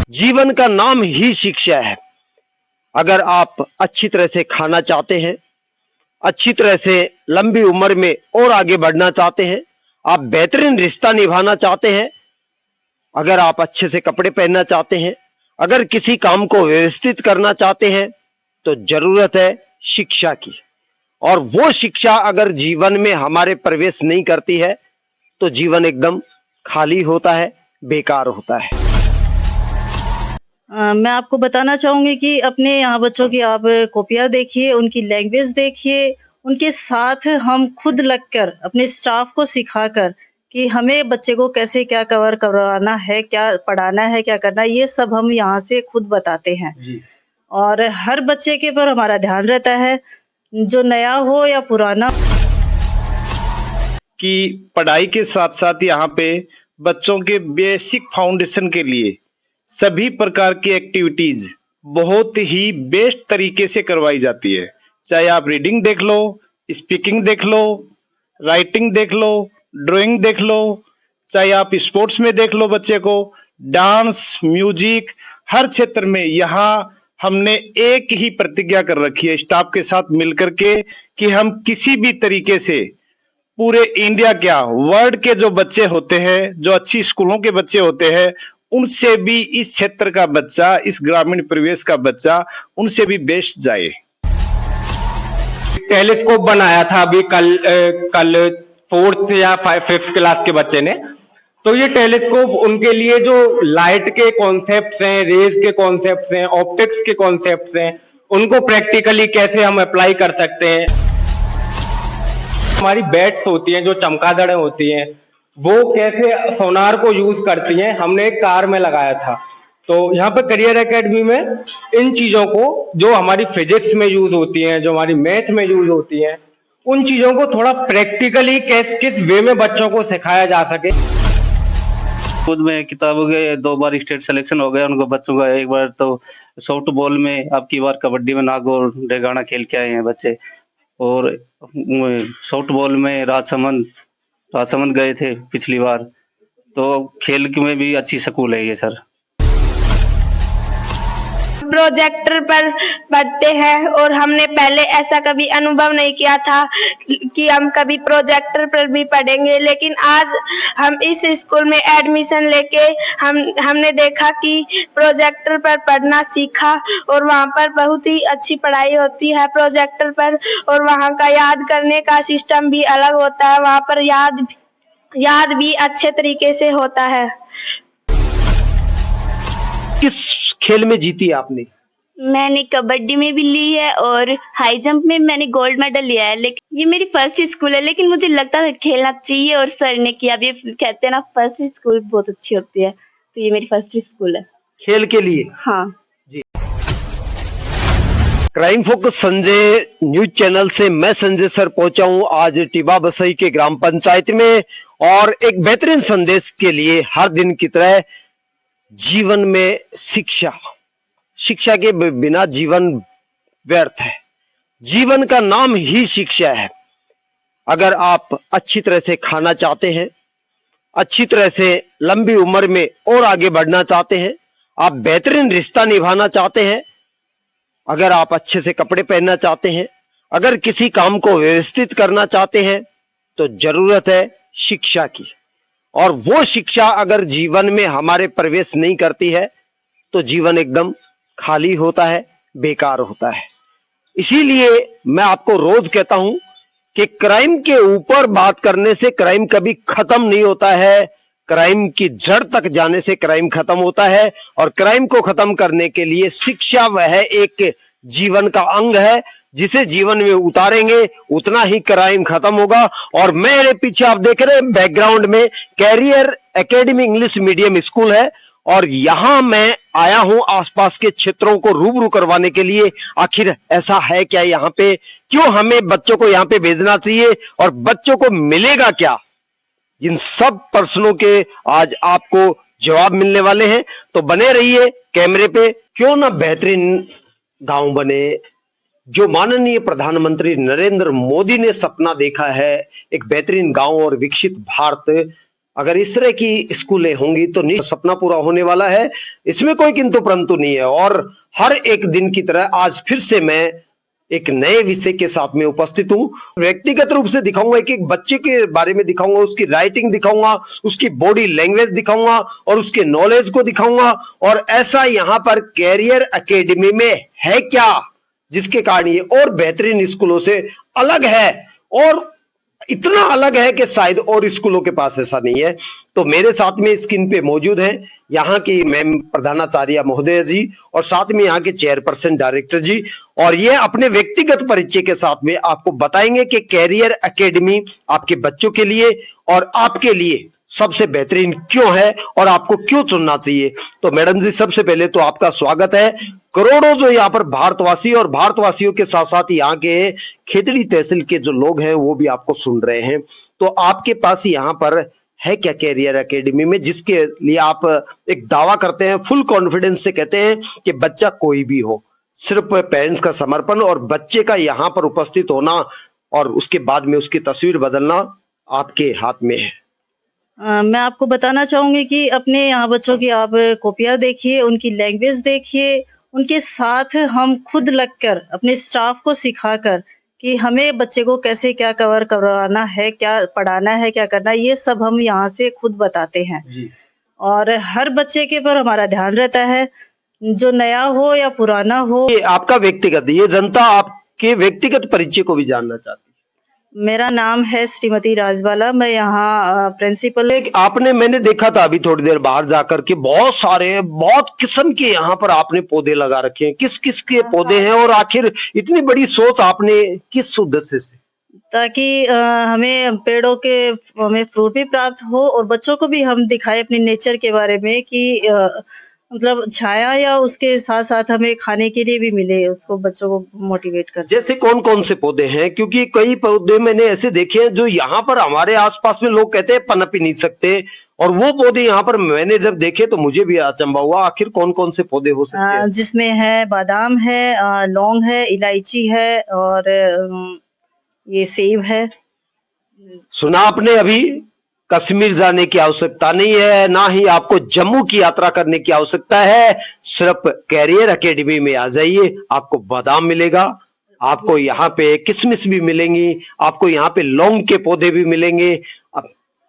जीवन का नाम ही शिक्षा है। अगर आप अच्छी तरह से खाना चाहते हैं, अच्छी तरह से लंबी उम्र में और आगे बढ़ना चाहते हैं, आप बेहतरीन रिश्ता निभाना चाहते हैं, अगर आप अच्छे से कपड़े पहनना चाहते हैं, अगर किसी काम को व्यवस्थित करना चाहते हैं, तो जरूरत है शिक्षा की। और वो शिक्षा अगर जीवन में हमारे प्रवेश नहीं करती है तो जीवन एकदम खाली होता है, बेकार होता है। मैं आपको बताना चाहूँगी कि अपने यहाँ बच्चों की आप कॉपियाँ देखिए, उनकी लैंग्वेज देखिए, उनके साथ हम खुद लगकर अपने स्टाफ को सिखाकर कि हमें बच्चे को कैसे क्या कवर करवाना है, क्या पढ़ाना है, क्या करना है, ये सब हम यहाँ से खुद बताते हैं। जी। और हर बच्चे के ऊपर हमारा ध्यान रहता है, जो नया हो या पुराना। कि पढ़ाई के साथ साथ यहाँ पे बच्चों के बेसिक फाउंडेशन के लिए सभी प्रकार की एक्टिविटीज बहुत ही बेस्ट तरीके से करवाई जाती है। चाहे आप रीडिंग देख लो, स्पीकिंग देख लो, राइटिंग देख लो, ड्राइंग देख लो, चाहे आप स्पोर्ट्स में देख लो बच्चे को, डांस, म्यूजिक, हर क्षेत्र में यहाँ हमने एक ही प्रतिज्ञा कर रखी है स्टाफ के साथ मिलकर के कि हम किसी भी तरीके से पूरे इंडिया क्या वर्ल्ड के जो बच्चे होते हैं, जो अच्छी स्कूलों के बच्चे होते हैं, उनसे भी इस क्षेत्र का बच्चा, इस ग्रामीण परिवेश का बच्चा उनसे भी बेस्ट जाए। टेलीस्कोप बनाया था अभी कल 4th या 5th क्लास के बच्चे ने। तो ये टेलीस्कोप उनके लिए जो लाइट के कॉन्सेप्ट्स हैं, रेज के कॉन्सेप्ट्स हैं, ऑप्टिक्स के कॉन्सेप्ट्स हैं, उनको प्रैक्टिकली कैसे हम अप्लाई कर सकते हैं। हमारी बैट्स होती हैं जो चमगादड़ें होती हैं, वो कैसे सोनार को यूज करती हैं, हमने एक कार में लगाया था। तो यहाँ पर करियर एकेडमी में इन चीजों को जो हमारी फिजिक्स में यूज होती हैं, जो हमारी मैथ में यूज होती हैं, उन चीजों को थोड़ा प्रैक्टिकली किस वे में बच्चों को सिखाया जा सके। खुद में किताबों के 2 बार स्टेट सिलेक्शन हो गया उनको बच्चों का। एक बार तो सॉफ्ट बॉल में, अब की बार कबड्डी में नागौर डेगाना खेल के आए हैं बच्चे, और सॉफ्ट बॉल में राजसमंद गए थे पिछली बार। तो खेल में भी अच्छी स्कूल है ये सर। प्रोजेक्टर पर पढ़ते हैं और हमने पहले ऐसा कभी अनुभव नहीं किया था कि हम कभी प्रोजेक्टर पर भी पढ़ेंगे, लेकिन आज हम इस स्कूल में एडमिशन लेके हमने देखा कि प्रोजेक्टर पर पढ़ना सीखा और वहाँ पर बहुत ही अच्छी पढ़ाई होती है प्रोजेक्टर पर, और वहाँ का याद करने का सिस्टम भी अलग होता है, वहाँ पर याद भी अच्छे तरीके से होता है। किस खेल में जीती आपने? मैंने कबड्डी में भी ली है और हाई जंप में मैंने गोल्ड मेडल लिया है। लेकिन ये मेरी फर्स्ट स्कूल है, लेकिन मुझे लगता है खेलना चाहिए, और सर ने किया भी। कहते हैं ना, फर्स्ट स्कूल बहुत अच्छी होती है, तो ये मेरी फर्स्ट स्कूल है खेल के लिए। हाँ जी। Crime focus Sanjay news channel से मैं संजय सर पहुंचा हूं आज टिबा बसई के ग्राम पंचायत में, और एक बेहतरीन संदेश के लिए हर दिन की तरह जीवन में शिक्षा के बिना जीवन व्यर्थ है। जीवन का नाम ही शिक्षा है। अगर आप अच्छी तरह से खाना चाहते हैं, अच्छी तरह से लंबी उम्र में और आगे बढ़ना चाहते हैं, आप बेहतरीन रिश्ता निभाना चाहते हैं, अगर आप अच्छे से कपड़े पहनना चाहते हैं, अगर किसी काम को व्यवस्थित करना चाहते हैं, तो जरूरत है शिक्षा की। और वो शिक्षा अगर जीवन में हमारे प्रवेश नहीं करती है तो जीवन एकदम खाली होता है, बेकार होता है। इसीलिए मैं आपको रोज कहता हूं कि क्राइम के ऊपर बात करने से क्राइम कभी खत्म नहीं होता है। क्राइम की जड़ तक जाने से क्राइम खत्म होता है, और क्राइम को खत्म करने के लिए शिक्षा वह एक जीवन का अंग है, जिसे जीवन में उतारेंगे उतना ही क्राइम खत्म होगा। और मेरे पीछे आप देख रहे हैं बैकग्राउंड में career academy English medium school है, और यहां मैं आया हूं आसपास के क्षेत्रों को रूबरू करवाने के लिए। आखिर ऐसा है क्या यहाँ पे, क्यों हमें बच्चों को यहाँ पे भेजना चाहिए और बच्चों को मिलेगा क्या, इन सब प्रश्नों के आज आपको जवाब मिलने वाले हैं। तो बने रहिए कैमरे पे। क्यों ना बेहतरीन गांव बने, जो माननीय प्रधानमंत्री नरेंद्र मोदी ने सपना देखा है, एक बेहतरीन गांव और विकसित भारत। अगर इस तरह की स्कूलें होंगी तो निश्चित सपना पूरा होने वाला है, इसमें कोई किंतु परंतु नहीं है। और हर एक दिन की तरह आज फिर से मैं एक नए विषय के साथ में उपस्थित हूँ। व्यक्तिगत रूप से दिखाऊंगा, एक एक बच्चे के बारे में दिखाऊंगा, उसकी राइटिंग दिखाऊंगा, उसकी बॉडी लैंग्वेज दिखाऊंगा और उसके नॉलेज को दिखाऊंगा। और ऐसा यहाँ पर कैरियर एकेडमी में है क्या जिसके कारण ये और बेहतरीन स्कूलों से अलग है, और इतना अलग है कि शायद और स्कूलों के पास ऐसा नहीं है। तो मेरे साथ में स्क्रीन पे मौजूद हैं यहाँ की मैम प्रधानाचार्य महोदय जी और साथ में यहाँ के चेयरपर्सन डायरेक्टर जी, और ये अपने व्यक्तिगत परिचय के साथ में आपको बताएंगे कि कैरियर एकेडमी आपके बच्चों के लिए और आपके लिए सबसे बेहतरीन क्यों है और आपको क्यों चुनना चाहिए। तो मैडम जी, सबसे पहले तो आपका स्वागत है। करोड़ों जो यहाँ पर भारतवासी और भारतवासियों के साथ साथ यहाँ के खेतड़ी तहसील के जो लोग हैं वो भी आपको सुन रहे हैं। तो आपके पास यहाँ पर है क्या कैरियर एकेडमी में, जिसके लिए आप एक दावा करते हैं, फुल कॉन्फिडेंस से कहते हैं कि बच्चा कोई भी हो, सिर्फ पेरेंट्स का समर्पण और बच्चे का यहाँ पर उपस्थित होना और उसके बाद में उसकी तस्वीर बदलना आपके हाथ में है। मैं आपको बताना चाहूंगी कि अपने यहाँ बच्चों की आप कॉपियाँ देखिए, उनकी लैंग्वेज देखिए, उनके साथ हम खुद लगकर अपने स्टाफ को सिखाकर कि हमें बच्चे को कैसे क्या कवर करवाना है, क्या पढ़ाना है, क्या करना है, ये सब हम यहाँ से खुद बताते हैं जी। और हर बच्चे के पर हमारा ध्यान रहता है, जो नया हो या पुराना हो। ये आपका व्यक्तिगत, ये जनता आपके व्यक्तिगत परिचय को भी जानना चाहती है। मेरा नाम है श्रीमती राजबाला, मैं यहाँ प्रिंसिपल। आपने, मैंने देखा था अभी थोड़ी देर बाहर जाकर के, बहुत सारे बहुत किस्म के यहाँ पर आपने पौधे लगा रखे हैं। किस किस के पौधे हैं और आखिर इतनी बड़ी सोच आपने किस उद्देश्य से? ताकि हमें पेड़ों के हमें फ्रूट भी प्राप्त हो और बच्चों को भी हम दिखाएं अपने नेचर के बारे में कि मतलब छाया या उसके साथ साथ हमें खाने के लिए भी मिले, उसको बच्चों को मोटिवेट कर। जैसे कौन कौन से पौधे हैं, क्योंकि कई पौधे मैंने ऐसे देखे हैं जो यहाँ पर हमारे आसपास में लोग कहते हैं पनप ही नहीं सकते, और वो पौधे यहाँ पर मैंने जब देखे तो मुझे भी अचंभा हुआ, आखिर कौन कौन से पौधे हो सकते हैं? जिसमें है बादाम है, लौंग है, इलायची है और ये सेब है। सुना आपने अभी, कश्मीर जाने की आवश्यकता नहीं है, ना ही आपको जम्मू की यात्रा करने की आवश्यकता है। सिर्फ कैरियर एकेडमी में आ जाइए, आपको बादाम मिलेगा, आपको यहाँ पे किशमिश भी मिलेंगी, आपको यहाँ पे लौंग के पौधे भी मिलेंगे,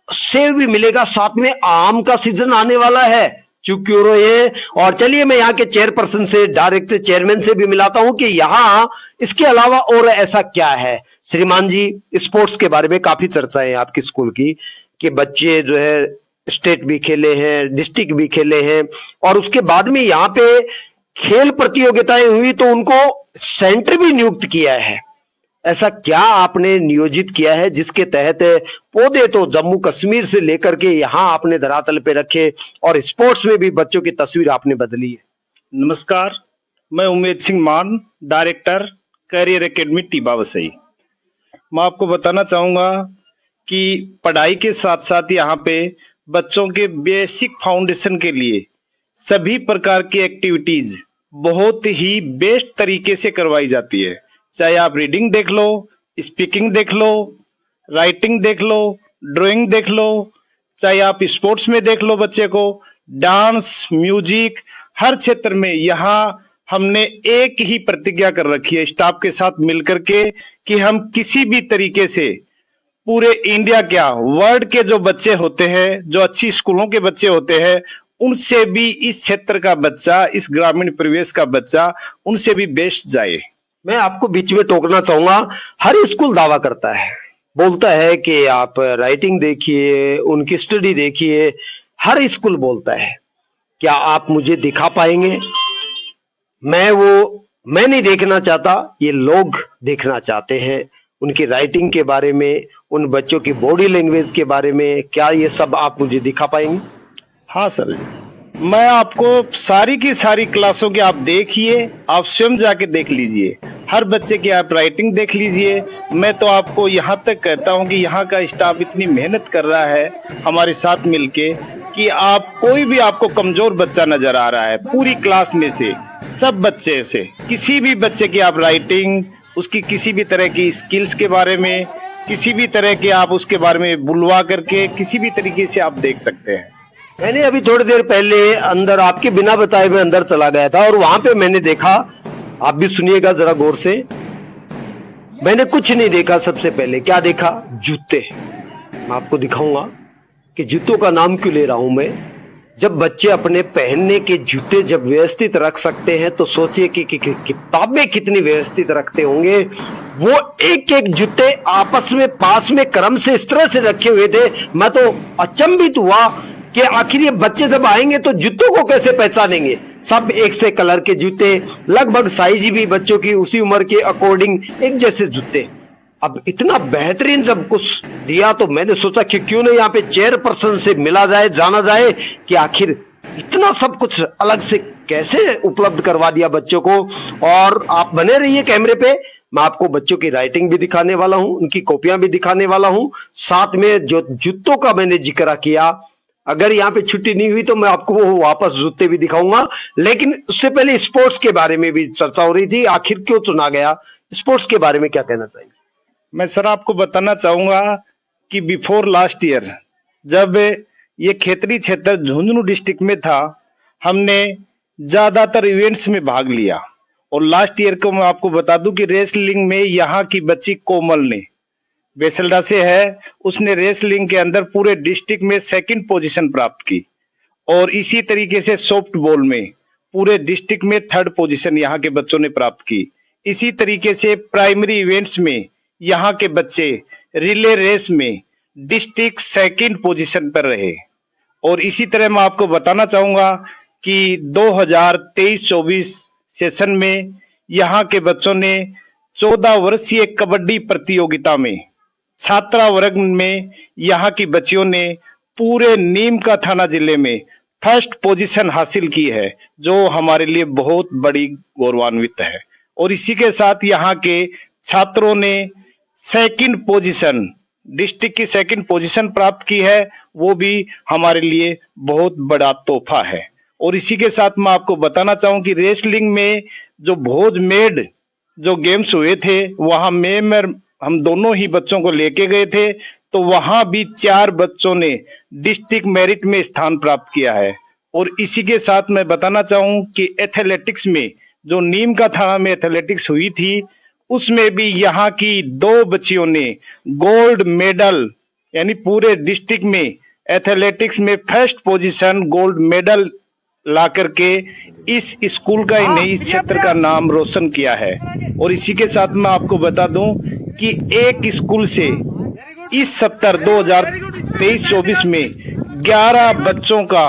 सेब भी मिलेगा, साथ में आम का सीजन आने वाला है, चूंकि ये। और चलिए मैं यहाँ के चेयरपर्सन से, डायरेक्टर चेयरमैन से भी मिलाता हूँ कि यहाँ इसके अलावा और ऐसा क्या है। श्रीमान जी, स्पोर्ट्स के बारे में काफी चर्चा है आपकी स्कूल की कि बच्चे जो है स्टेट भी खेले हैं, डिस्ट्रिक्ट भी खेले हैं, और उसके बाद में यहाँ पे खेल प्रतियोगिताएं हुई तो उनको सेंटर भी नियुक्त किया है। ऐसा क्या आपने नियोजित किया है जिसके तहत पौधे तो जम्मू कश्मीर से लेकर के यहाँ आपने धरातल पे रखे और स्पोर्ट्स में भी बच्चों की तस्वीर आपने बदली है? नमस्कार, मैं उमेद सिंह मान, डायरेक्टर कैरियर एकेडमी टीबा वसई। मैं आपको बताना चाहूंगा कि पढ़ाई के साथ साथ यहाँ पे बच्चों के बेसिक फाउंडेशन के लिए सभी प्रकार की एक्टिविटीज बहुत ही बेस्ट तरीके से करवाई जाती है। चाहे आप रीडिंग देख लो, स्पीकिंग देख लो, राइटिंग देख लो, ड्राइंग देख लो, चाहे आप स्पोर्ट्स में देख लो, बच्चे को डांस, म्यूजिक, हर क्षेत्र में यहाँ हमने एक ही प्रतिज्ञा कर रखी है स्टाफ के साथ मिलकर के कि हम किसी भी तरीके से पूरे इंडिया क्या वर्ल्ड के जो बच्चे होते हैं, जो अच्छी स्कूलों के बच्चे होते हैं, उनसे भी इस क्षेत्र का बच्चा, इस ग्रामीण परिवेश का बच्चा, उनसे भी बेस्ट जाए। मैं आपको बीच में टोकना चाहूंगा, हर स्कूल दावा करता है, बोलता है कि आप राइटिंग देखिए, उनकी स्टडी देखिए, हर स्कूल बोलता है। क्या आप मुझे दिखा पाएंगे? मैं नहीं देखना चाहता, ये लोग देखना चाहते हैं। उनकी राइटिंग के बारे में, उन बच्चों की बॉडी लैंग्वेज के बारे में, क्या ये सब आप मुझे दिखा पाएंगे? हाँ सर जी, मैं आपको सारी की सारी क्लासों के आप देखिए, आप स्वयं जाके देख लीजिए, हर बच्चे की आप राइटिंग देख लीजिए। मैं तो आपको यहाँ तक कहता हूँ कि यहाँ का स्टाफ इतनी मेहनत कर रहा है हमारे साथ मिलके कि आप कोई भी आपको कमजोर बच्चा नजर आ रहा है, पूरी क्लास में से सब बच्चे से किसी भी बच्चे की आप राइटिंग, उसकी किसी भी तरह की स्किल्स के बारे में, किसी भी तरह के आप उसके बारे में बुलवा करके किसी भी तरीके से आप देख सकते हैं। मैंने अभी थोड़ी देर पहले अंदर आपके बिना बताए मैं अंदर चला गया था और वहां पे मैंने देखा, आप भी सुनिएगा जरा गौर से, मैंने कुछ नहीं देखा। सबसे पहले क्या देखा? जूते। मैं आपको दिखाऊंगा कि जूतों का नाम क्यों ले रहा हूं मैं। जब बच्चे अपने पहनने के जूते जब व्यवस्थित रख सकते हैं तो सोचिए कि किताबें कितनी व्यवस्थित रखते होंगे। वो एक एक जूते आपस में पास में क्रम से इस तरह से रखे हुए थे, मैं तो अचंभित हुआ कि आखिर ये बच्चे जब आएंगे तो जूतों को कैसे पहचानेंगे। सब एक से कलर के जूते, लगभग साइज भी बच्चों की उसी उम्र के अकॉर्डिंग एक जैसे जूते। अब इतना बेहतरीन सब कुछ दिया तो मैंने सोचा कि क्यों नहीं यहाँ पे चेयरपर्सन से मिला जाए, जाना जाए कि आखिर इतना सब कुछ अलग से कैसे उपलब्ध करवा दिया बच्चों को। और आप बने रहिए कैमरे पे, मैं आपको बच्चों की राइटिंग भी दिखाने वाला हूं, उनकी कॉपियां भी दिखाने वाला हूं, साथ में जो जूतों का मैंने जिक्र किया, अगर यहाँ पे छुट्टी नहीं हुई तो मैं आपको वो वापस जूते भी दिखाऊंगा। लेकिन उससे पहले स्पोर्ट्स के बारे में भी चर्चा हो रही थी, आखिर क्यों चुना गया, स्पोर्ट्स के बारे में क्या कहना चाहिए? मैं सर आपको बताना चाहूंगा कि बिफोर लास्ट ईयर जब ये खेतरी क्षेत्र झुंझुनू डिस्ट्रिक्ट में था, हमने ज्यादातर इवेंट्स में भाग लिया। और लास्ट ईयर को मैं आपको बता दूं कि रेसलिंग में यहाँ की बच्ची कोमल ने, बेसल्डा से है, उसने रेसलिंग के अंदर पूरे डिस्ट्रिक्ट में 2nd पोजीशन प्राप्त की। और इसी तरीके से सॉफ्ट बॉल में पूरे डिस्ट्रिक्ट में 3rd पोजीशन यहाँ के बच्चों ने प्राप्त की। इसी तरीके से प्राइमरी इवेंट्स में यहाँ के बच्चे रिले रेस में डिस्ट्रिक्ट 2nd पोजीशन पर रहे। और इसी तरह मैं आपको बताना चाहूंगा कि 2023-24 सेशन में यहाँ के बच्चों ने 14 वर्षीय कबड्डी प्रतियोगिता में छात्रा वर्ग में यहाँ की बच्चियों ने पूरे नीम का थाना जिले में 1st पोजीशन हासिल की है, जो हमारे लिए बहुत बड़ी गौरवान्वित है। और इसी के साथ यहाँ के छात्रों ने 2nd पोजीशन, डिस्ट्रिक्ट की 2nd पोजीशन प्राप्त की है, वो भी हमारे लिए बहुत बड़ा तोहफा है। और इसी के साथ मैं आपको बताना चाहूं कि रेसलिंग में जो भोज मेड जो गेम्स हुए थे, वहां में हम दोनों ही बच्चों को लेके गए थे, तो वहां भी 4 बच्चों ने डिस्ट्रिक्ट मेरिट में स्थान प्राप्त किया है। और इसी के साथ मैं बताना चाहूं कि एथलेटिक्स में जो नीम का थाना में एथलेटिक्स हुई थी, उसमें भी यहाँ की 2 बच्चियों ने गोल्ड मेडल, यानी पूरे डिस्ट्रिक्ट में एथलेटिक्स में 1st पोजीशन गोल्ड मेडल ला करके इस स्कूल का ही नहीं, इस क्षेत्र का नाम रोशन किया है। और इसी के साथ मैं आपको बता दूं कि एक स्कूल से इस सप्ताह 2023-24 में 11 बच्चों का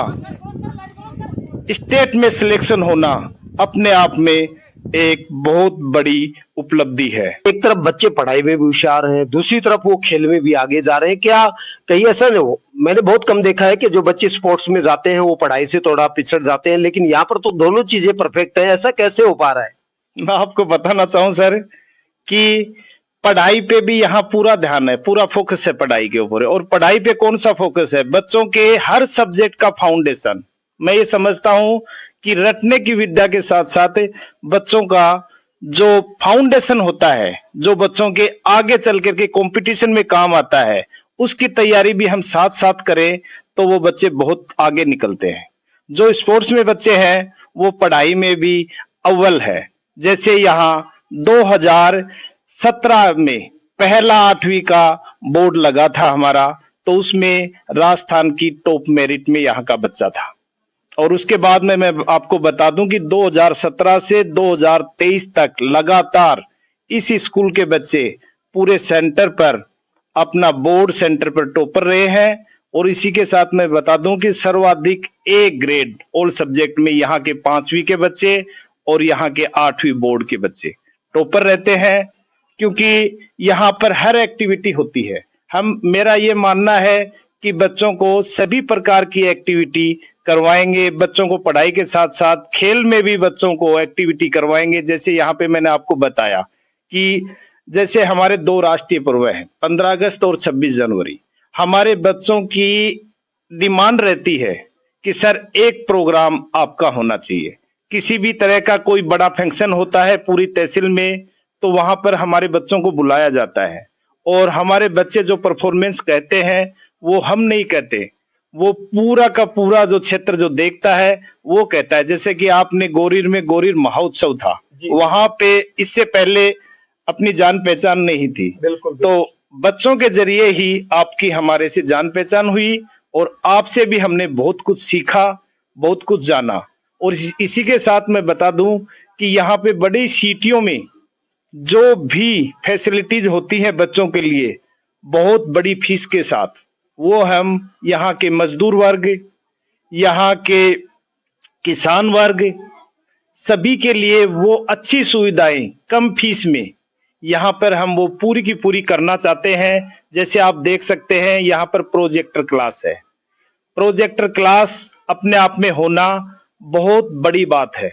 स्टेट में सिलेक्शन होना अपने आप में एक बहुत बड़ी उपलब्धि है। एक तरफ बच्चे पढ़ाई में भी होशियार हैं, दूसरी तरफ वो खेल में भी आगे जा रहे हैं। क्या कहीं ऐसा नहीं हो, मैंने बहुत कम देखा है कि जो बच्चे स्पोर्ट्स में जाते हैं वो पढ़ाई से थोड़ा पिछड़ जाते हैं, लेकिन यहाँ पर तो दोनों चीजें परफेक्ट है। ऐसा कैसे हो पा रहा है? मैं आपको बताना चाहूं सर कि पढ़ाई पे भी यहाँ पूरा ध्यान है, पूरा फोकस है पढ़ाई के ऊपर। और पढ़ाई पे कौन सा फोकस है? बच्चों के हर सब्जेक्ट का फाउंडेशन। मैं ये समझता हूं कि रटने की विद्या के साथ साथ बच्चों का जो फाउंडेशन होता है, जो बच्चों के आगे चल करके कंपटीशन में काम आता है, उसकी तैयारी भी हम साथ साथ करें तो वो बच्चे बहुत आगे निकलते हैं। जो स्पोर्ट्स में बच्चे हैं वो पढ़ाई में भी अव्वल है। जैसे यहाँ 2017 में पहला 8वीं का बोर्ड लगा था हमारा, तो उसमें राजस्थान की टॉप मेरिट में यहाँ का बच्चा था। और उसके बाद में मैं आपको बता दूं कि 2017 से 2023 तक लगातार इस स्कूल के बच्चे पूरे सेंटर पर अपना बोर्ड सेंटर पर टॉपर रहे हैं। और इसी के साथ मैं बता दूं कि सर्वाधिक A ग्रेड ऑल सब्जेक्ट में यहाँ के 5वीं के बच्चे और यहाँ के 8वीं बोर्ड के बच्चे टॉपर रहते हैं, क्योंकि यहाँ पर हर एक्टिविटी होती है। मेरा ये मानना है कि बच्चों को सभी प्रकार की एक्टिविटी करवाएंगे, बच्चों को पढ़ाई के साथ साथ खेल में भी बच्चों को एक्टिविटी करवाएंगे। जैसे यहाँ पे मैंने आपको बताया कि जैसे हमारे 2 राष्ट्रीय पर्व हैं, 15 अगस्त और 26 जनवरी। हमारे बच्चों की डिमांड रहती है कि सर एक प्रोग्राम आपका होना चाहिए। किसी भी तरह का कोई बड़ा फंक्शन होता है पूरी तहसील में, तो वहां पर हमारे बच्चों को बुलाया जाता है और हमारे बच्चे जो परफॉर्मेंस कहते हैं वो हम नहीं कहते, वो पूरा का पूरा जो क्षेत्र जो देखता है वो कहता है। जैसे कि आपने गोरीर में गोरीर महोत्सव था, वहां पे इससे पहले अपनी जान पहचान नहीं थी, बिल्कुल। तो बच्चों के जरिए ही आपकी हमारे से जान पहचान हुई और आपसे भी हमने बहुत कुछ सीखा, बहुत कुछ जाना। और इसी के साथ मैं बता दूं कि यहाँ पे बड़ी सिटियों में जो भी फैसिलिटीज होती हैं बच्चों के लिए बहुत बड़ी फीस के साथ, वो हम यहाँ के मजदूर वर्ग, यहाँ के किसान वर्ग, सभी के लिए वो अच्छी सुविधाएं कम फीस में यहाँ पर हम वो पूरी की पूरी करना चाहते हैं। जैसे आप देख सकते हैं यहाँ पर प्रोजेक्टर क्लास है। प्रोजेक्टर क्लास अपने आप में होना बहुत बड़ी बात है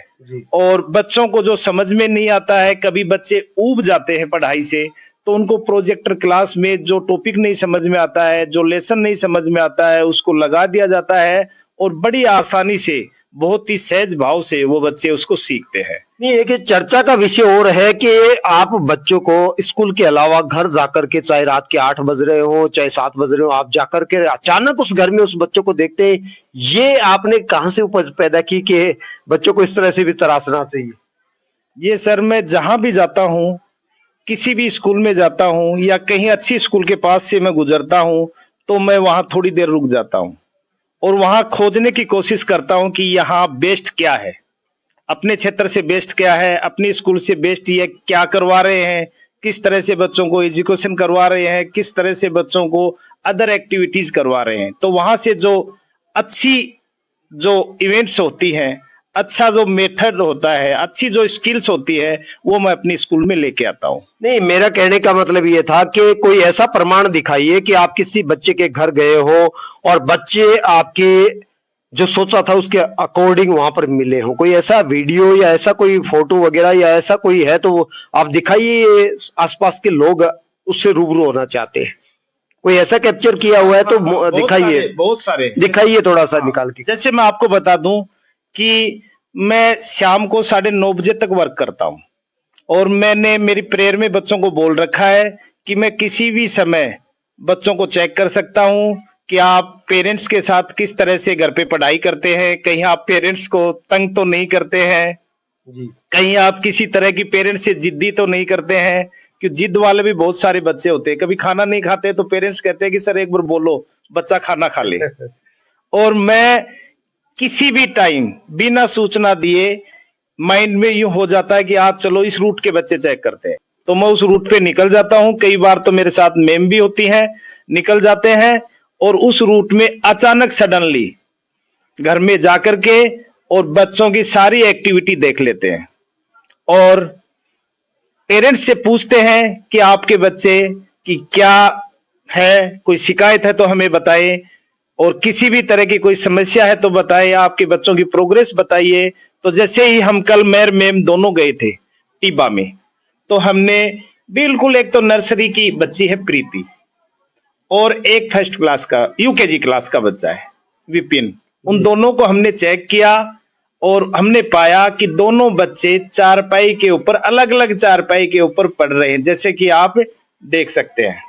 और बच्चों को जो समझ में नहीं आता है, कभी बच्चे ऊब जाते हैं पढ़ाई से, तो उनको प्रोजेक्टर क्लास में जो टॉपिक नहीं समझ में आता है, जो लेसन नहीं समझ में आता है, उसको लगा दिया जाता है और बड़ी आसानी से, बहुत ही सहज भाव से वो बच्चे उसको सीखते हैं। नहीं, एक चर्चा का विषय और है कि आप बच्चों को स्कूल के अलावा घर जाकर के, चाहे रात के 8 बज रहे हो चाहे 7 बज रहे हो, आप जाकर के अचानक उस घर में उस बच्चों को देखते हैं। ये आपने कहाँ से उपज पैदा की कि बच्चों को इस तरह से भी तराशना चाहिए? ये सर, मैं जहां भी जाता हूँ, किसी भी स्कूल में जाता हूँ या कहीं अच्छी स्कूल के पास से मैं गुजरता हूँ, तो मैं वहां थोड़ी देर रुक जाता हूँ और वहां खोजने की कोशिश करता हूं कि यहाँ बेस्ट क्या है, अपने क्षेत्र से बेस्ट क्या है, अपनी स्कूल से बेस्ट ये क्या करवा रहे हैं, किस तरह से बच्चों को एजुकेशन करवा रहे हैं, किस तरह से बच्चों को अदर एक्टिविटीज करवा रहे हैं। तो वहां से जो अच्छी जो इवेंट्स होती हैं, अच्छा जो मेथड होता है, अच्छी जो स्किल्स होती है, वो मैं अपनी स्कूल में लेके आता हूँ। नहीं, मेरा कहने का मतलब ये था कि कोई ऐसा प्रमाण दिखाइए कि आप किसी बच्चे के घर गए हो और बच्चे आपके जो सोचा था उसके अकॉर्डिंग वहां पर मिले हो। कोई ऐसा वीडियो या ऐसा कोई फोटो वगैरह या ऐसा कोई है तो आप दिखाइए, आसपास के लोग उससे रूबरू होना चाहते हैं। कोई ऐसा कैप्चर किया हुआ है तो दिखाइए, बहुत सारे दिखाइए थोड़ा सा निकाल के। जैसे मैं आपको बता दूं कि मैं शाम को 9:30 बजे तक वर्क करता हूं और मैंने मेरी प्रेयर में बच्चों को बोल रखा है कि मैं किसी भी समय बच्चों को चेक कर सकता हूं कि आप पेरेंट्स के साथ किस तरह से घर पे पढ़ाई करते हैं, कहीं आप पेरेंट्स को तंग तो नहीं करते हैं, कहीं आप किसी तरह की पेरेंट्स से जिद्दी तो नहीं करते हैं। कि जिद वाले भी बहुत सारे बच्चे होते हैं, कभी खाना नहीं खाते तो पेरेंट्स कहते हैं कि सर एक बार बोलो बच्चा खाना खा ले। और मैं किसी भी टाइम बिना सूचना दिए माइंड में यूं हो जाता है कि आज चलो इस रूट के बच्चे चेक करते हैं, तो मैं उस रूट पे निकल जाता हूं। कई बार तो मेरे साथ मैम भी होती हैं, निकल जाते हैं और उस रूट में अचानक सडनली घर में जाकर के और बच्चों की सारी एक्टिविटी देख लेते हैं और पेरेंट्स से पूछते हैं कि आपके बच्चे की क्या है, कोई शिकायत है तो हमें बताएं और किसी भी तरह की कोई समस्या है तो बताएं, आपके बच्चों की प्रोग्रेस बताइए। तो जैसे ही हम कल मैर मैम दोनों गए थे टीबा में, तो हमने बिल्कुल, एक तो नर्सरी की बच्ची है प्रीति और एक फर्स्ट क्लास का यूकेजी क्लास का बच्चा है विपिन, उन दोनों को हमने चेक किया और हमने पाया कि दोनों बच्चे चारपाई के ऊपर, अलग अलग चारपाई के ऊपर पढ़ रहे हैं, जैसे कि आप देख सकते हैं।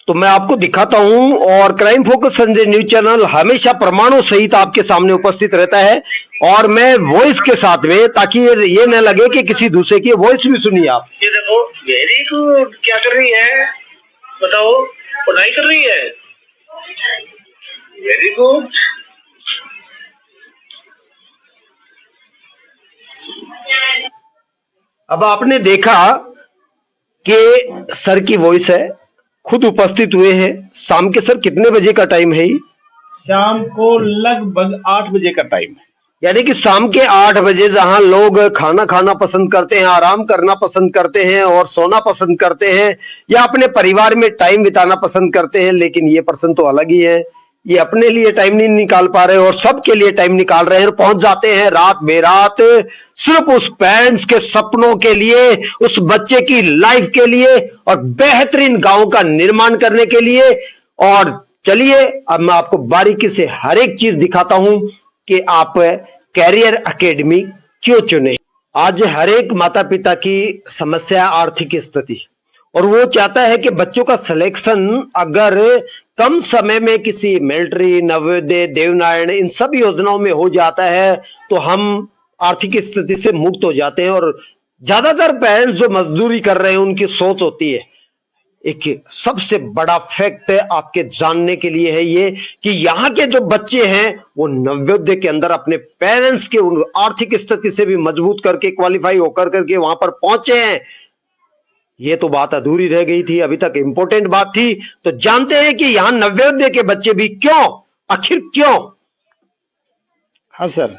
तो मैं आपको दिखाता हूं और crime focus Sanjay news channel हमेशा प्रमाणों सहित आपके सामने उपस्थित रहता है और मैं वॉइस के साथ में, ताकि ये न लगे कि किसी दूसरे की वॉइस भी सुनिए आप। ये देखो, वेरी गुड, क्या कर रही है बताओ, पढ़ाई कर रही है, वेरी गुड। अब आपने देखा कि सर की वॉइस है, खुद उपस्थित हुए हैं। शाम के सर कितने बजे का टाइम है? शाम को लगभग 8 बजे का टाइम है। यानी कि शाम के 8 बजे जहां लोग खाना खाना पसंद करते हैं, आराम करना पसंद करते हैं और सोना पसंद करते हैं या अपने परिवार में टाइम बिताना पसंद करते हैं, लेकिन ये पर्सन तो अलग ही है। ये अपने लिए टाइम नहीं निकाल पा रहे और सबके लिए टाइम निकाल रहे हैं और पहुंच जाते हैं रात बेरात सिर्फ उस पेरेंट्स के सपनों के लिए, उस बच्चे की लाइफ के लिए और बेहतरीन गांव का निर्माण करने के लिए। और चलिए अब मैं आपको बारीकी से हर एक चीज दिखाता हूं कि आप कैरियर एकेडमी क्यों चुने। आज हर एक माता पिता की समस्या आर्थिक स्थिति और वो चाहता है कि बच्चों का सिलेक्शन अगर कम समय में किसी मिलिट्री, नवोदय, देवनारायण इन सब योजनाओं में हो जाता है तो हम आर्थिक स्थिति से मुक्त हो जाते हैं। और ज्यादातर पेरेंट्स जो मजदूरी कर रहे हैं उनकी सोच होती है, एक सबसे बड़ा फैक्ट आपके जानने के लिए है ये कि यहाँ के जो बच्चे हैं वो नवोदय के अंदर अपने पेरेंट्स के उन आर्थिक स्थिति से भी मजबूत करके क्वालिफाई होकर करके वहां पर पहुंचे हैं। ये तो बात अधूरी रह गई थी, अभी तक इंपॉर्टेंट बात थी। तो जानते हैं कि यहाँ नवोदय के बच्चे भी क्यों, आखिर क्यों? हाँ सर,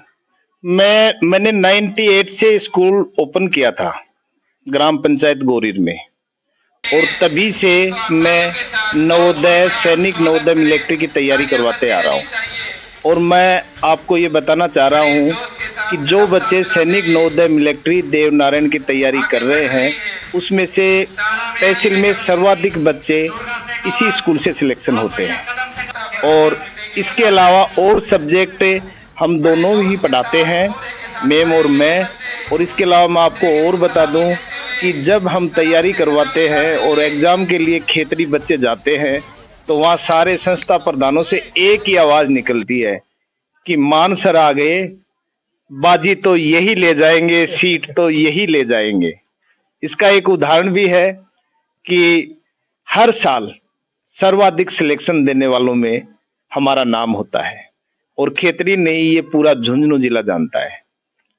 मैंने 98 से स्कूल ओपन किया था ग्राम पंचायत गोरीर में, और तभी से मैं नवोदय, सैनिक नवोदय मिलिट्री की तैयारी करवाते आ रहा हूँ। और मैं आपको ये बताना चाह रहा हूँ कि जो बच्चे सैनिक नवोदय मिलिट्री देवनारायण की तैयारी कर रहे हैं उसमें से तहसील में सर्वाधिक बच्चे इसी स्कूल से सिलेक्शन होते हैं। और इसके अलावा और सब्जेक्ट हम दोनों ही पढ़ाते हैं, मैम और मैं। और इसके अलावा मैं आपको और बता दूं कि जब हम तैयारी करवाते हैं और एग्ज़ाम के लिए खेतरी बच्चे जाते हैं तो वहाँ सारे संस्था प्रधानों से एक ही आवाज़ निकलती है कि मान सर आ गए, बाजी तो यही ले जाएंगे, सीट तो यही ले जाएंगे। इसका एक उदाहरण भी है कि हर साल सर्वाधिक सिलेक्शन देने वालों में हमारा नाम होता है, और खेतरी नहीं ये पूरा झुंझुनू जिला जानता है।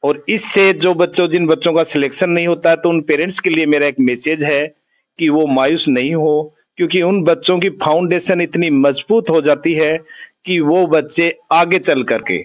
और इससे जिन बच्चों का सिलेक्शन नहीं होता है तो उन पेरेंट्स के लिए मेरा एक मैसेज है कि वो मायूस नहीं हो, क्योंकि उन बच्चों की फाउंडेशन इतनी मजबूत हो जाती है कि वो बच्चे आगे चल करके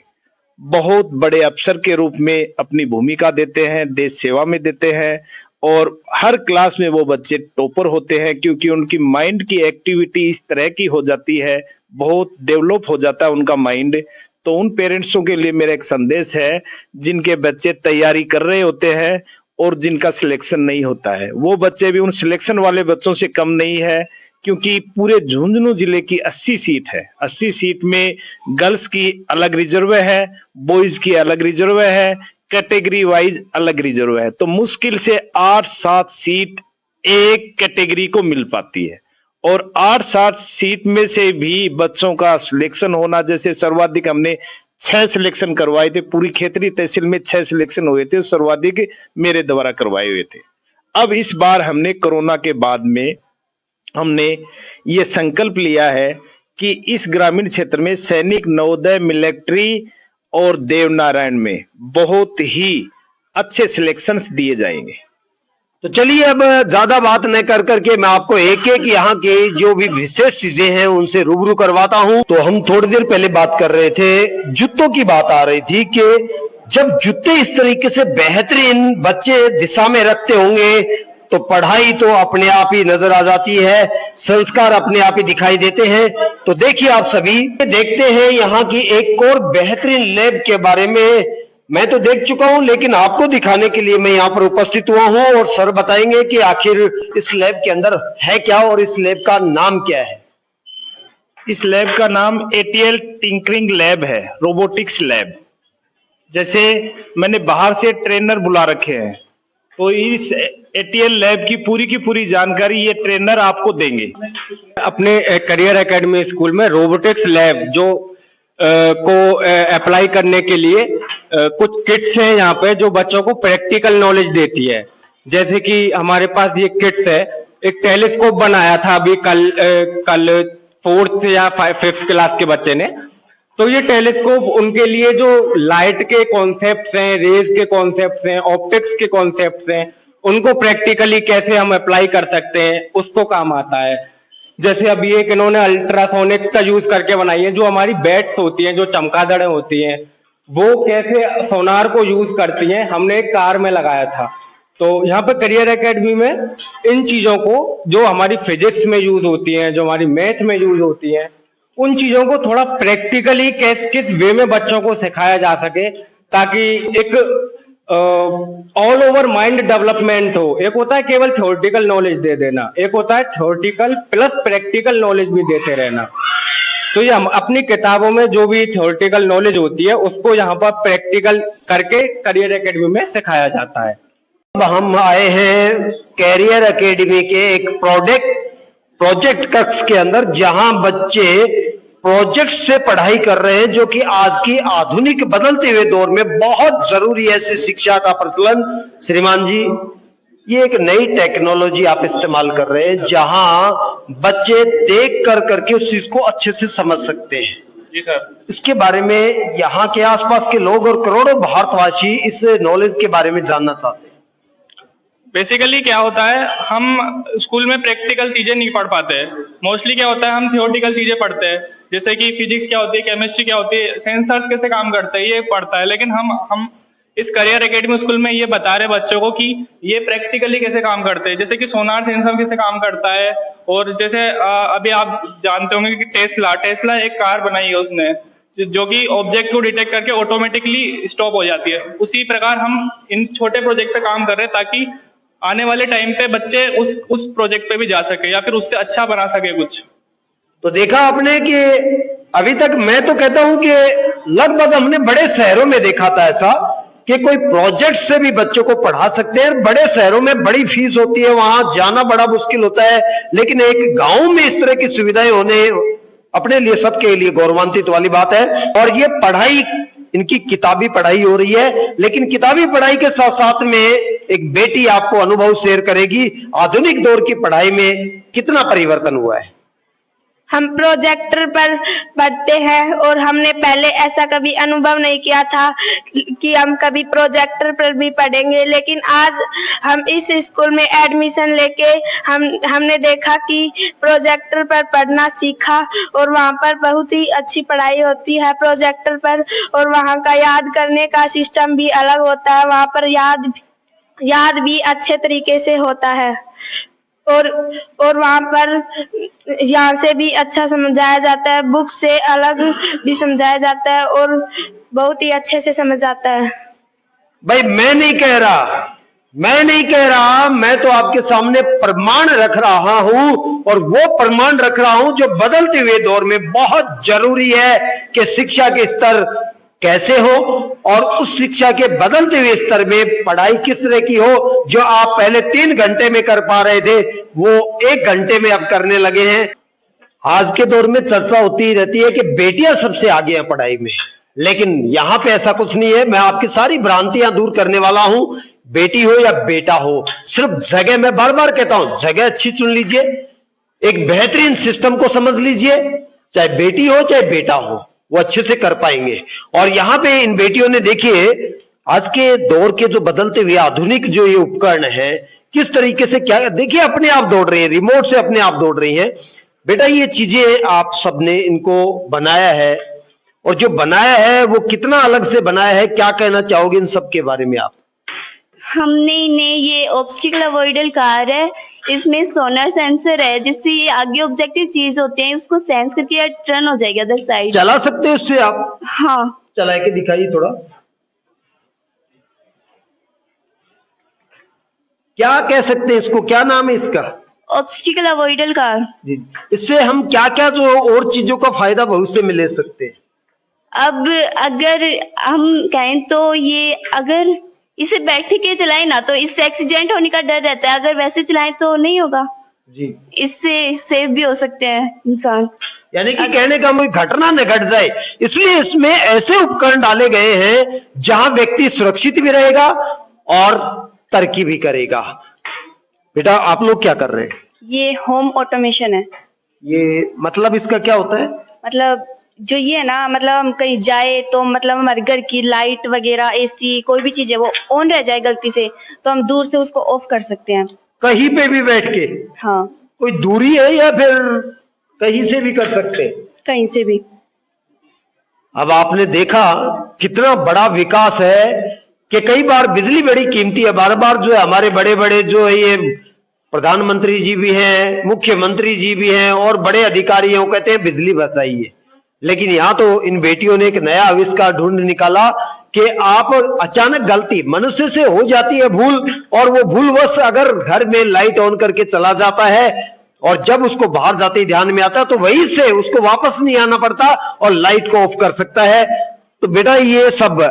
बहुत बड़े अफसर के रूप में अपनी भूमिका देते हैं, देश सेवा में देते हैं। और हर क्लास में वो बच्चे टॉपर होते हैं, क्योंकि उनकी माइंड की एक्टिविटी इस तरह की हो जाती है, बहुत डेवलप हो जाता है उनका माइंड। तो उन पेरेंट्सों के लिए मेरा एक संदेश है जिनके बच्चे तैयारी कर रहे होते हैं और जिनका सिलेक्शन नहीं होता है, वो बच्चे भी उन सिलेक्शन वाले बच्चों से कम नहीं है, क्योंकि पूरे झुंझुनू जिले की 80 सीट है। 80 सीट में गर्ल्स की अलग रिजर्व है, बॉयज की अलग रिजर्व है, कैटेगरी वाइज अलग रिजर्व है। तो मुश्किल से 8-7 सीट एक कैटेगरी को मिल पाती है, और 8-7 सीट में से भी बच्चों का सिलेक्शन होना, जैसे सर्वाधिक हमने 6 सिलेक्शन करवाए थे, पूरी खेतरी तहसील में 6 सिलेक्शन हुए थे, सर्वाधिक मेरे द्वारा करवाए हुए थे। अब इस बार हमने कोरोना के बाद में हमने ये संकल्प लिया है कि इस ग्रामीण क्षेत्र में सैनिक नवोदय मिलिट्री और देवनारायण में बहुत ही अच्छे सिलेक्शंस दिए जाएंगे। तो चलिए अब ज्यादा बात न कर करके मैं आपको एक एक यहाँ के जो भी विशेष चीजें हैं उनसे रूबरू करवाता हूँ। तो हम थोड़ी देर पहले बात कर रहे थे, जूतों की बात आ रही थी कि जब जूते इस तरीके से बेहतरीन बच्चे दिशा में रखते होंगे तो पढ़ाई तो अपने आप ही नजर आ जाती है, संस्कार अपने आप ही दिखाई देते हैं। तो देखिए आप सभी देखते हैं यहाँ की एक और बेहतरीन लैब के बारे में। मैं तो देख चुका हूं, लेकिन आपको दिखाने के लिए मैं यहाँ पर उपस्थित हुआ हूं, और सर बताएंगे कि आखिर इस लैब के अंदर है क्या और इस लैब का नाम क्या है। इस लैब का नाम ATL टिंकरिंग लैब है, रोबोटिक्स लैब। जैसे मैंने बाहर से ट्रेनर बुला रखे हैं, तो इस ATL लैब की पूरी जानकारी ये ट्रेनर आपको देंगे। अपने करियर एकेडमी स्कूल में रोबोटिक्स लैब को अप्लाई करने के लिए कुछ किट्स हैं यहाँ पे जो बच्चों को प्रैक्टिकल नॉलेज देती है। जैसे कि हमारे पास ये किट्स है, एक टेलीस्कोप बनाया था अभी कल 4th या 5th क्लास के बच्चे ने। तो ये टेलीस्कोप उनके लिए जो लाइट के कॉन्सेप्ट्स हैं, रेज के कॉन्सेप्ट्स हैं, ऑप्टिक्स के कॉन्सेप्ट्स हैं, उनको प्रैक्टिकली कैसे हम अप्लाई कर सकते हैं उसको काम आता है। जैसे अभी एक इन्होंने अल्ट्रासोनिक्स का यूज करके बनाई है, जो हमारी बैट्स होती हैं, जो चमगादड़ें होती हैं, वो कैसे सोनार को यूज करती हैं, हमने एक कार में लगाया था। तो यहाँ पे करियर एकेडमी में इन चीजों को जो हमारी फिजिक्स में यूज होती हैं, जो हमारी मैथ में यूज होती हैं, उन चीजों को थोड़ा प्रैक्टिकली किस वे में बच्चों को सिखाया जा सके, ताकि एक ऑल ओवर माइंड डेवलपमेंट हो। एक होता है केवल थ्योरेटिकल नॉलेज दे देना, एक होता है थ्योरेटिकल प्लस प्रैक्टिकल नॉलेज भी देते रहना। तो ये हम अपनी किताबों में जो भी थ्योरेटिकल नॉलेज होती है उसको यहाँ पर प्रैक्टिकल करके करियर एकेडमी में सिखाया जाता है। अब हम आए हैं कैरियर एकेडमी के एक प्रोजेक्ट कक्ष के अंदर, जहां बच्चे प्रोजेक्ट से पढ़ाई कर रहे हैं, जो कि आज की आधुनिक बदलते हुए दौर में बहुत जरूरी है ऐसी शिक्षा का प्रचलन। श्रीमान जी, ये एक नई टेक्नोलॉजी आप इस्तेमाल कर रहे हैं, जहां बच्चे देख कर करके उस चीज को अच्छे से समझ सकते हैं। जी सर। इसके बारे में यहाँ के आसपास के लोग और करोड़ों भारतवासी इस नॉलेज के बारे में जानना चाहते हैं। बेसिकली क्या होता है, हम स्कूल में प्रैक्टिकल चीजें नहीं पढ़ पाते हैं। मोस्टली क्या होता है, हम थियोरटिकल चीजें पढ़ते हैं, जैसे कि फिजिक्स क्या होती है, केमिस्ट्री क्या होती है, सेंसर्स कैसे काम करते हैं, ये पढ़ता है। लेकिन हम इस करियर एकेडमी स्कूल में ये बता रहे बच्चों को कि ये प्रैक्टिकली कैसे काम करते हैं, जैसे कि सोनार सेंसर कैसे काम करता है। और जैसे अभी आप जानते होंगे कि टेस्ला एक कार बनाई है उसने, जो कि ऑब्जेक्ट को डिटेक्ट करके ऑटोमेटिकली स्टॉप हो जाती है। उसी प्रकार हम इन छोटे प्रोजेक्ट पे काम कर रहे हैं, ताकि आने वाले टाइम पे बच्चे उस प्रोजेक्ट पे भी जा सके या फिर उससे अच्छा बना सके कुछ। तो देखा आपने कि अभी तक मैं तो कहता हूं कि लगभग हमने बड़े शहरों में देखा था ऐसा कि कोई प्रोजेक्ट से भी बच्चों को पढ़ा सकते हैं। बड़े शहरों में बड़ी फीस होती है, वहां जाना बड़ा मुश्किल होता है, लेकिन एक गांव में इस तरह की सुविधाएं होने अपने लिए, सबके लिए गौरवान्वित वाली बात है। और ये पढ़ाई, इनकी किताबी पढ़ाई हो रही है, लेकिन किताबी पढ़ाई के साथ साथ में एक बेटी आपको अनुभव शेयर करेगी आधुनिक दौर की पढ़ाई में कितना परिवर्तन हुआ है। हम प्रोजेक्टर पर पढ़ते हैं और हमने पहले ऐसा कभी अनुभव नहीं किया था कि हम कभी प्रोजेक्टर पर भी पढ़ेंगे, लेकिन आज हम इस स्कूल में एडमिशन लेके हमने देखा कि प्रोजेक्टर पर पढ़ना सीखा और वहाँ पर बहुत ही अच्छी पढ़ाई होती है प्रोजेक्टर पर। और वहाँ का याद करने का सिस्टम भी अलग होता है, वहाँ पर याद भी अच्छे तरीके से होता है। और वहाँ पर यहाँ से भी अच्छा समझाया जाता है, बुक से अलग भी समझाया जाता है और बहुत ही अच्छे से समझ आता है। भाई मैं नहीं कह रहा, मैं तो आपके सामने प्रमाण रख रहा हूं, और वो प्रमाण रख रहा हूं जो बदलते हुए दौर में बहुत जरूरी है कि शिक्षा के स्तर कैसे हो, और उस शिक्षा के बदलते हुए स्तर में पढ़ाई किस तरह की हो। जो आप पहले 3 घंटे में कर पा रहे थे, वो 1 घंटे में अब करने लगे हैं। आज के दौर में चर्चा होती ही रहती है कि बेटियां सबसे आगे हैं पढ़ाई में, लेकिन यहां पे ऐसा कुछ नहीं है। मैं आपकी सारी भ्रांतियां दूर करने वाला हूं। बेटी हो या बेटा हो, सिर्फ जगह, मैं बार बार कहता हूं, जगह अच्छी चुन लीजिए, एक बेहतरीन सिस्टम को समझ लीजिए, चाहे बेटी हो चाहे बेटा हो, वो अच्छे से कर पाएंगे। और यहाँ पे इन बेटियों ने, देखिए आज के दौर के जो बदलते हुए आधुनिक जो ये उपकरण है, किस तरीके से, क्या देखिए अपने आप दौड़ रही है, रिमोट से अपने आप दौड़ रही है। बेटा ये चीजें आप सबने इनको बनाया है, और जो बनाया है वो कितना अलग से बनाया है, क्या कहना चाहोगे इन सब के बारे में आप? हमने इन्हें, ये ऑब्स्टिकल अवॉइडल कार है, इसमें सोनार सेंसर है, जिससे ये आगे ऑब्जेक्टिव चीज होते हैं उसको सेंस करके टर्न हो जाएगा अदर साइड। चला सकते हो उससे आप? हाँ, चला के दिखाइए थोड़ा। क्या कह सकते हैं इसको, क्या नाम है इसका? Obstacle अवॉइडल car. जी, इससे हम क्या क्या जो और चीजों का फायदा भविष्य में ले सकते हैं? अब अगर हम कहें तो ये, अगर इसे बैठ के चलाएं ना तो इससे एक्सीडेंट होने का डर रहता है, अगर वैसे चलाएं तो नहीं होगा जी, इससे सेफ भी हो सकते हैं इंसान। यानी कि कहने का कोई घटना न घट जाए, इसलिए इसमें ऐसे उपकरण डाले गए हैं जहां व्यक्ति सुरक्षित भी रहेगा और तरक्की भी करेगा। बेटा आप लोग क्या कर रहे हैं? ये होम ऑटोमेशन है। ये मतलब इसका क्या होता है? मतलब जो ये है ना, मतलब हम कहीं जाए तो मतलब हमारे घर की लाइट वगैरह, एसी, कोई भी चीज है वो ऑन रह जाए गलती से, तो हम दूर से उसको ऑफ कर सकते हैं कहीं पे भी बैठ के। हाँ, कोई दूरी है या फिर कहीं से भी कर सकते हैं? कहीं से भी। अब आपने देखा कितना बड़ा विकास है कि कई बार बिजली बड़ी कीमती है, बार बार जो है हमारे बड़े बड़े जो है ये प्रधानमंत्री जी भी हैं, मुख्यमंत्री जी भी हैं और बड़े अधिकारी हैं, वो कहते हैं बिजली बचाइए। लेकिन यहाँ तो इन बेटियों ने एक नया आविष्कार ढूंढ निकाला कि आप अचानक गलती मनुष्य से हो जाती है भूल, और वो भूलवश अगर घर में लाइट ऑन करके चला जाता है और जब उसको बाहर जाते ही ध्यान में आता तो वहीं से उसको वापस नहीं आना पड़ता और लाइट को ऑफ कर सकता है। तो बेटा ये सब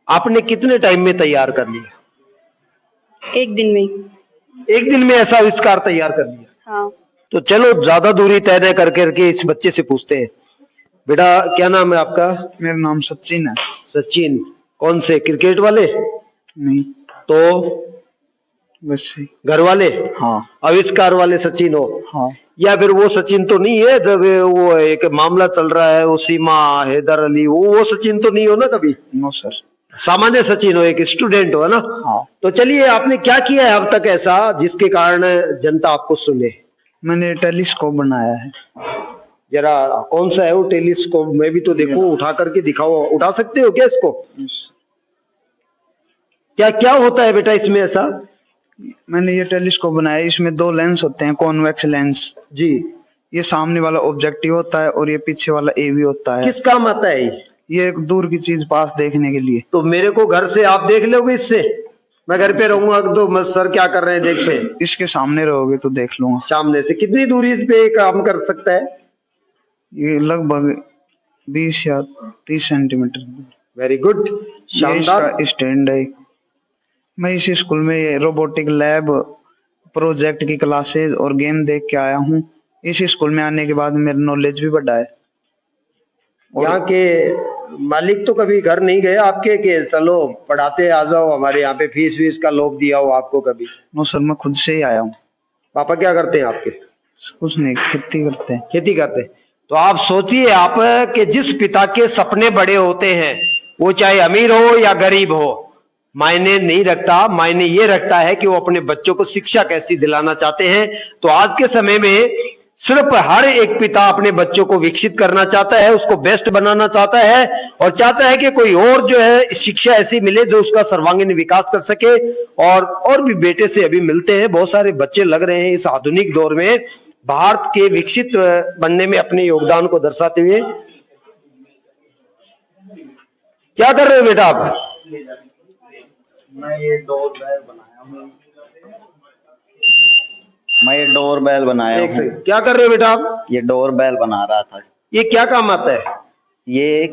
आपने कितने टाइम में तैयार कर लिया? एक दिन में। एक दिन में ऐसा आविष्कार तैयार कर दिया। हाँ। तो चलो ज्यादा दूरी तय न कर करके इस बच्चे से पूछते हैं। बेटा क्या नाम है आपका? मेरा नाम सचिन है। सचिन, कौन से, क्रिकेट वाले? नहीं तो वैसे। घर वाले? हाँ। आविष्कार वाले सचिन हो? हाँ। या फिर वो सचिन तो नहीं है जब वो एक मामला चल रहा है, वो सीमा हैदर अली, वो सचिन तो नहीं हो ना कभी? No sir. सामान्य सचिन हो, एक स्टूडेंट हो, है ना? हाँ। तो चलिए, आपने क्या किया है अब तक ऐसा जिसके कारण जनता आपको सुने? मैंने टेलीस्कोप बनाया है। जरा कौन सा है वो टेलीस्कोप? मैं भी तो देखूं, उठा करके दिखाओ। उठा सकते हो क्या इसको? क्या क्या होता है बेटा इसमें ऐसा? मैंने ये टेलीस्कोप बनाया है, इसमें 2 लेंस होते हैं, कॉन्वेक्स लेंस जी। ये सामने वाला ऑब्जेक्टिव होता है और ये पीछे वाला एवी होता है। किस काम आता है ये एक दूर की चीज पास देखने के लिए। तो मेरे को घर से आप देख लोगे इससे? मैं घर पे रहूंगा तो सर क्या कर रहे हैं देखते हैं। इसके सामने रहोगे तो देख लूंगा। सामने से कितनी दूरी पे काम कर सकता है? ये लगभग 20 या 30 सेंटीमीटर। वेरी गुड, शानदार। स्टैंड है। मैं इस स्कूल में ये रोबोटिक लैब, प्रोजेक्ट की क्लासेस और गेम देख के आया हूँ। इस स्कूल में आने के बाद मेरा नॉलेज भी बढ़ा है। यहाँ के मालिक तो कभी घर नहीं गए आपके कि चलो पढ़ाते आ जाओ हमारे यहाँ पे, फीस वीस का लोग दिया हो आपको कभी? नो सर, मैं खुद से ही आया हूँ। पापा क्या करते हैं आपके? कुछ नहीं, खेती करते हैं। खेती करते हैं। तो आप सोचिए आप कि जिस पिता के सपने बड़े होते हैं, वो चाहे अमीर हो या गरीब हो, मायने नहीं रखता। मायने ये रखता है कि वो अपने बच्चों को शिक्षा कैसी दिलाना चाहते हैं। तो आज के समय में सिर्फ हर एक पिता अपने बच्चों को विकसित करना चाहता है, उसको बेस्ट बनाना चाहता है और चाहता है कि कोई और जो है शिक्षा ऐसी मिले जो उसका सर्वांगीण विकास कर सके। और भी बेटे से अभी मिलते हैं, बहुत सारे बच्चे लग रहे हैं इस आधुनिक दौर में भारत के विकसित बनने में अपने योगदान को दर्शाते हुए। क्या कर रहे हो बेटा आप? मैं ये डोरबेल बनाया हूँ। क्या कर रहे हो बेटा आप? ये डोरबेल बना रहा था। ये क्या काम आता है? ये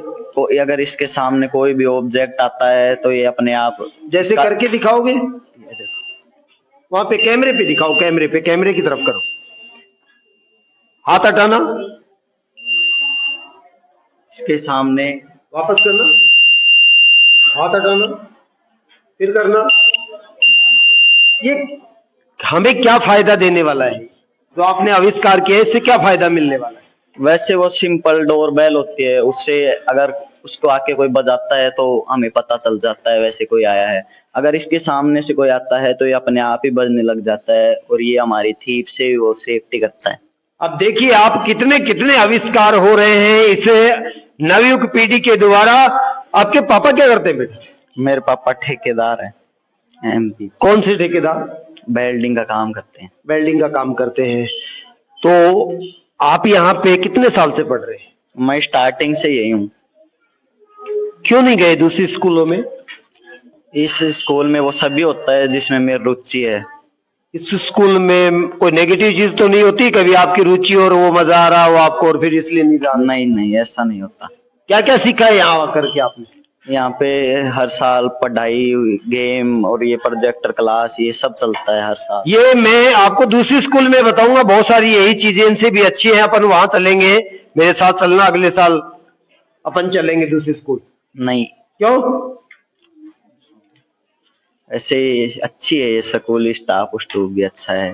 अगर इसके सामने कोई भी ऑब्जेक्ट आता है तो ये अपने आप जैसे करके दिखाओगे? वहां पे कैमरे पे दिखाओ, कैमरे पे, कैमरे की तरफ करो, हाथ हटाना, इसके सामने वापस करना, हाथ हटाना, फिर करना। ये हमें क्या फायदा देने वाला है जो आपने आविष्कार किया? इससे क्या फायदा मिलने वाला है? वैसे वो सिंपल डोरबेल होती है, उससे अगर उसको आके कोई बजाता है तो हमें पता चल जाता है वैसे कोई आया है। अगर इसके सामने से कोई आता है तो ये अपने आप ही बजने लग जाता है और ये हमारी थीप से वो सेफ्टी करता है। अब देखिए आप कितने कितने आविष्कार हो रहे हैं इस नवयुग पीढ़ी के द्वारा। आपके पापा क्या करते हैं बेटा? मेरे पापा ठेकेदार हैं, MP। कौन से ठेकेदार? वेल्डिंग का काम करते हैं। वेल्डिंग का काम करते हैं। तो आप यहाँ पे कितने साल से पढ़ रहे हैं? मैं स्टार्टिंग से यही हूँ। क्यों नहीं गए दूसरी स्कूलों में? इस स्कूल में वो सभी होता है जिसमें मेरी रुचि है। इस स्कूल में कोई नेगेटिव चीज तो नहीं होती कभी? आपकी रुचि और वो मजा आ रहा हो आपको और फिर इसलिए नहीं जा रहे? नहीं, ऐसा नहीं होता। क्या क्या सीखा है यहाँ आकर के आपने? यहाँ पे हर साल पढ़ाई, गेम और ये प्रोजेक्टर क्लास, ये सब चलता है हर साल। ये मैं आपको दूसरी स्कूल में बताऊंगा, बहुत सारी यही चीजें इनसे भी अच्छी हैं। अपन वहां चलेंगे, मेरे साथ चलना, अगले साल अपन चलेंगे दूसरी स्कूल। नहीं। क्यों? ऐसे अच्छी है ये स्कूल, स्टाफ भी अच्छा है।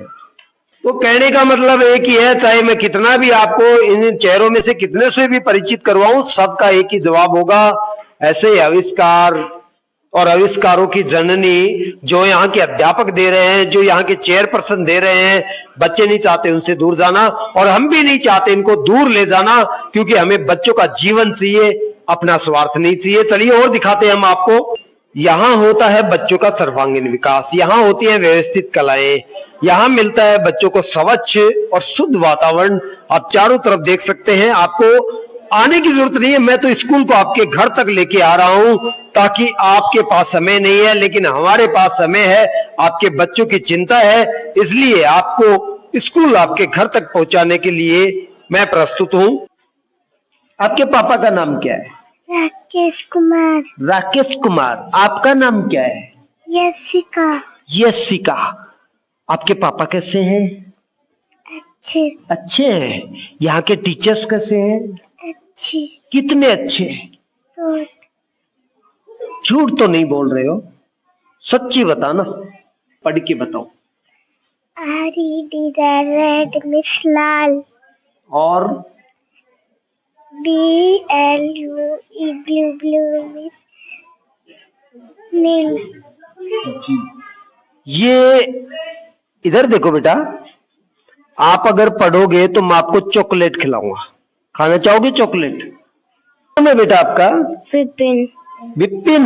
तो कहने का मतलब एक ही है, चाहे मैं कितना भी आपको इन चेहरों में से कितने से भी परिचित करवाऊं, सबका एक ही जवाब होगा, ऐसे आविष्कार और आविष्कारों की जननी जो यहाँ के अध्यापक दे रहे हैं, जो यहाँ के चेयरपर्सन दे रहे हैं, बच्चे नहीं चाहते उनसे दूर जाना और हम भी नहीं चाहते इनको दूर ले जाना, क्योंकि हमें बच्चों का जीवन चाहिए, अपना स्वार्थ नहीं चाहिए। चलिए और दिखाते हैं हम आपको। यहाँ होता है बच्चों का सर्वांगीण विकास, यहाँ होती है व्यवस्थित कलाएं, यहाँ मिलता है बच्चों को स्वच्छ और शुद्ध वातावरण। आप चारों तरफ देख सकते हैं, आपको आने की जरूरत नहीं है, मैं तो स्कूल को आपके घर तक लेके आ रहा हूं, ताकि आपके पास समय नहीं है लेकिन हमारे पास समय है, आपके बच्चों की चिंता है, इसलिए आपको स्कूल आपके घर तक पहुंचाने के लिए मैं प्रस्तुत हूं। आपके पापा का नाम क्या है? राकेश कुमार। राकेश कुमार। आपका नाम क्या है? यशिका। यस शिका, आपके पापा कैसे हैं? अच्छे अच्छे हैं। यहाँ के टीचर्स कैसे हैं? अच्छे कितने अच्छे? और झूठ तो नहीं बोल रहे हो, सच्ची बताना, पढ़ के बताओ। RED रेड मिस लाल, और BLUE ब्लू ब्लू मिस नील। ये इधर देखो बेटा, आप अगर पढ़ोगे तो मैं आपको चॉकलेट खिलाऊंगा, खाना चाहोगे चॉकलेट? नाम है बेटा आपका? विपिन। विपिन,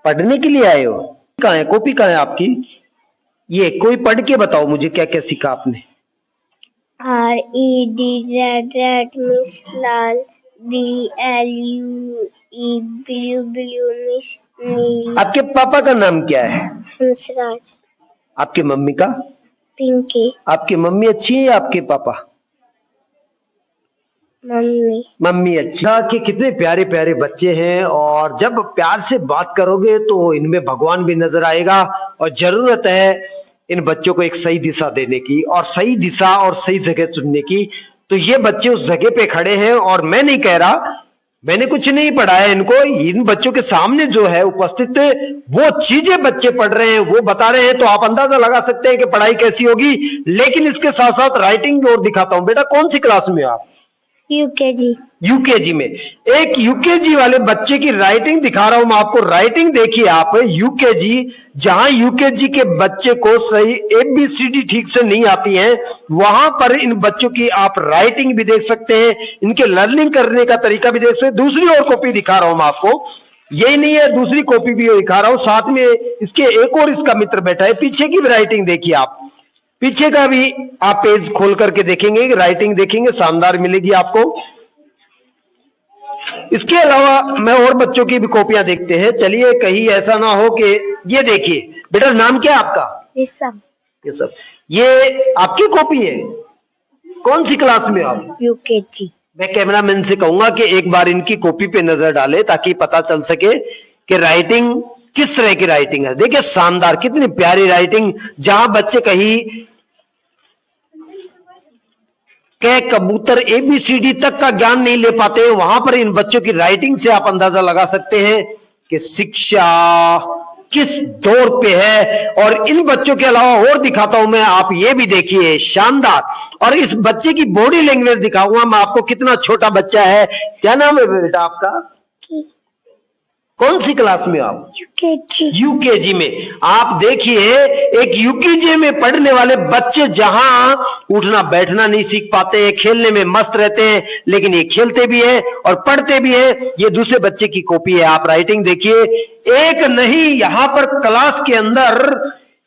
पढ़ने के लिए आए हो? कहाँ है कॉपी, कहाँ है आपकी? ये कोई पढ़ के बताओ मुझे क्या क्या सीखा आपने। RED रेड मिस लाल, BLUE ब्लू ब्लू मिस नील। आपके पापा का नाम क्या है? हंसराज। आपके मम्मी का? पिंकी। आपकी मम्मी अच्छी है या आपके पापा? मम्मी। मम्मी अच्छी। कि कितने प्यारे प्यारे बच्चे हैं, और जब प्यार से बात करोगे तो इनमें भगवान भी नजर आएगा। और जरूरत है इन बच्चों को एक सही दिशा देने की, और सही दिशा और सही जगह चुनने की। तो ये बच्चे उस जगह पे खड़े हैं, और मैं नहीं कह रहा, मैंने कुछ नहीं पढ़ाया इनको, इन बच्चों के सामने जो है उपस्थित वो चीजें बच्चे पढ़ रहे हैं, वो बता रहे हैं, तो आप अंदाजा लगा सकते हैं कि पढ़ाई कैसी होगी। लेकिन इसके साथ साथ राइटिंग भी और दिखाता हूं। बेटा कौन सी क्लास में हो आप? UKG। यूकेजी में। एक यूकेजी वाले बच्चे की राइटिंग दिखा रहा हूं मैं आपको। राइटिंग देखिए आप, यूकेजी, जहां यूकेजी के बच्चे को सही ABCD ठीक से नहीं आती है, वहां पर इन बच्चों की आप राइटिंग भी देख सकते हैं, इनके लर्निंग करने का तरीका भी देख सकते हैं। दूसरी और कॉपी दिखा रहा हूं मैं आपको, यही नहीं है, दूसरी कॉपी भी दिखा रहा हूं, साथ में इसके एक और इसका मित्र बैठा है। पीछे की भी राइटिंग देखिए आप, पीछे का भी आप पेज खोल करके देखेंगे, राइटिंग देखेंगे, शानदार मिलेगी आपको। इसके अलावा मैं और बच्चों की भी कॉपियां देखते हैं। चलिए, कहीं ऐसा ना हो कि ये देखिए बेटा, नाम क्या है आपका? ये सब ये आपकी कॉपी है? कौन सी क्लास में आप? UKG। मैं कैमरामैन से कहूंगा कि एक बार इनकी कॉपी पे नजर डाले, ताकि पता चल सके कि राइटिंग किस तरह की राइटिंग है। देखिए शानदार, कितनी प्यारी राइटिंग। जहां बच्चे कहीं के कबूतर ABCD तक का ज्ञान नहीं ले पाते हैं, वहां पर इन बच्चों की राइटिंग से आप अंदाजा लगा सकते हैं कि शिक्षा किस दौर पे है। और इन बच्चों के अलावा और दिखाता हूं मैं, आप ये भी देखिए, शानदार। और इस बच्चे की बॉडी लैंग्वेज दिखाऊंगा मैं आपको, कितना छोटा बच्चा है। क्या नाम है बेटा आपका? कौन सी क्लास में आप? यूकेजी में। आप देखिए, एक यूकेजी में पढ़ने वाले बच्चे जहां उठना बैठना नहीं सीख पाते हैं, खेलने में मस्त रहते हैं, लेकिन ये खेलते भी हैं और पढ़ते भी हैं। ये दूसरे बच्चे की कॉपी है, आप राइटिंग देखिए। एक नहीं, यहां पर क्लास के अंदर,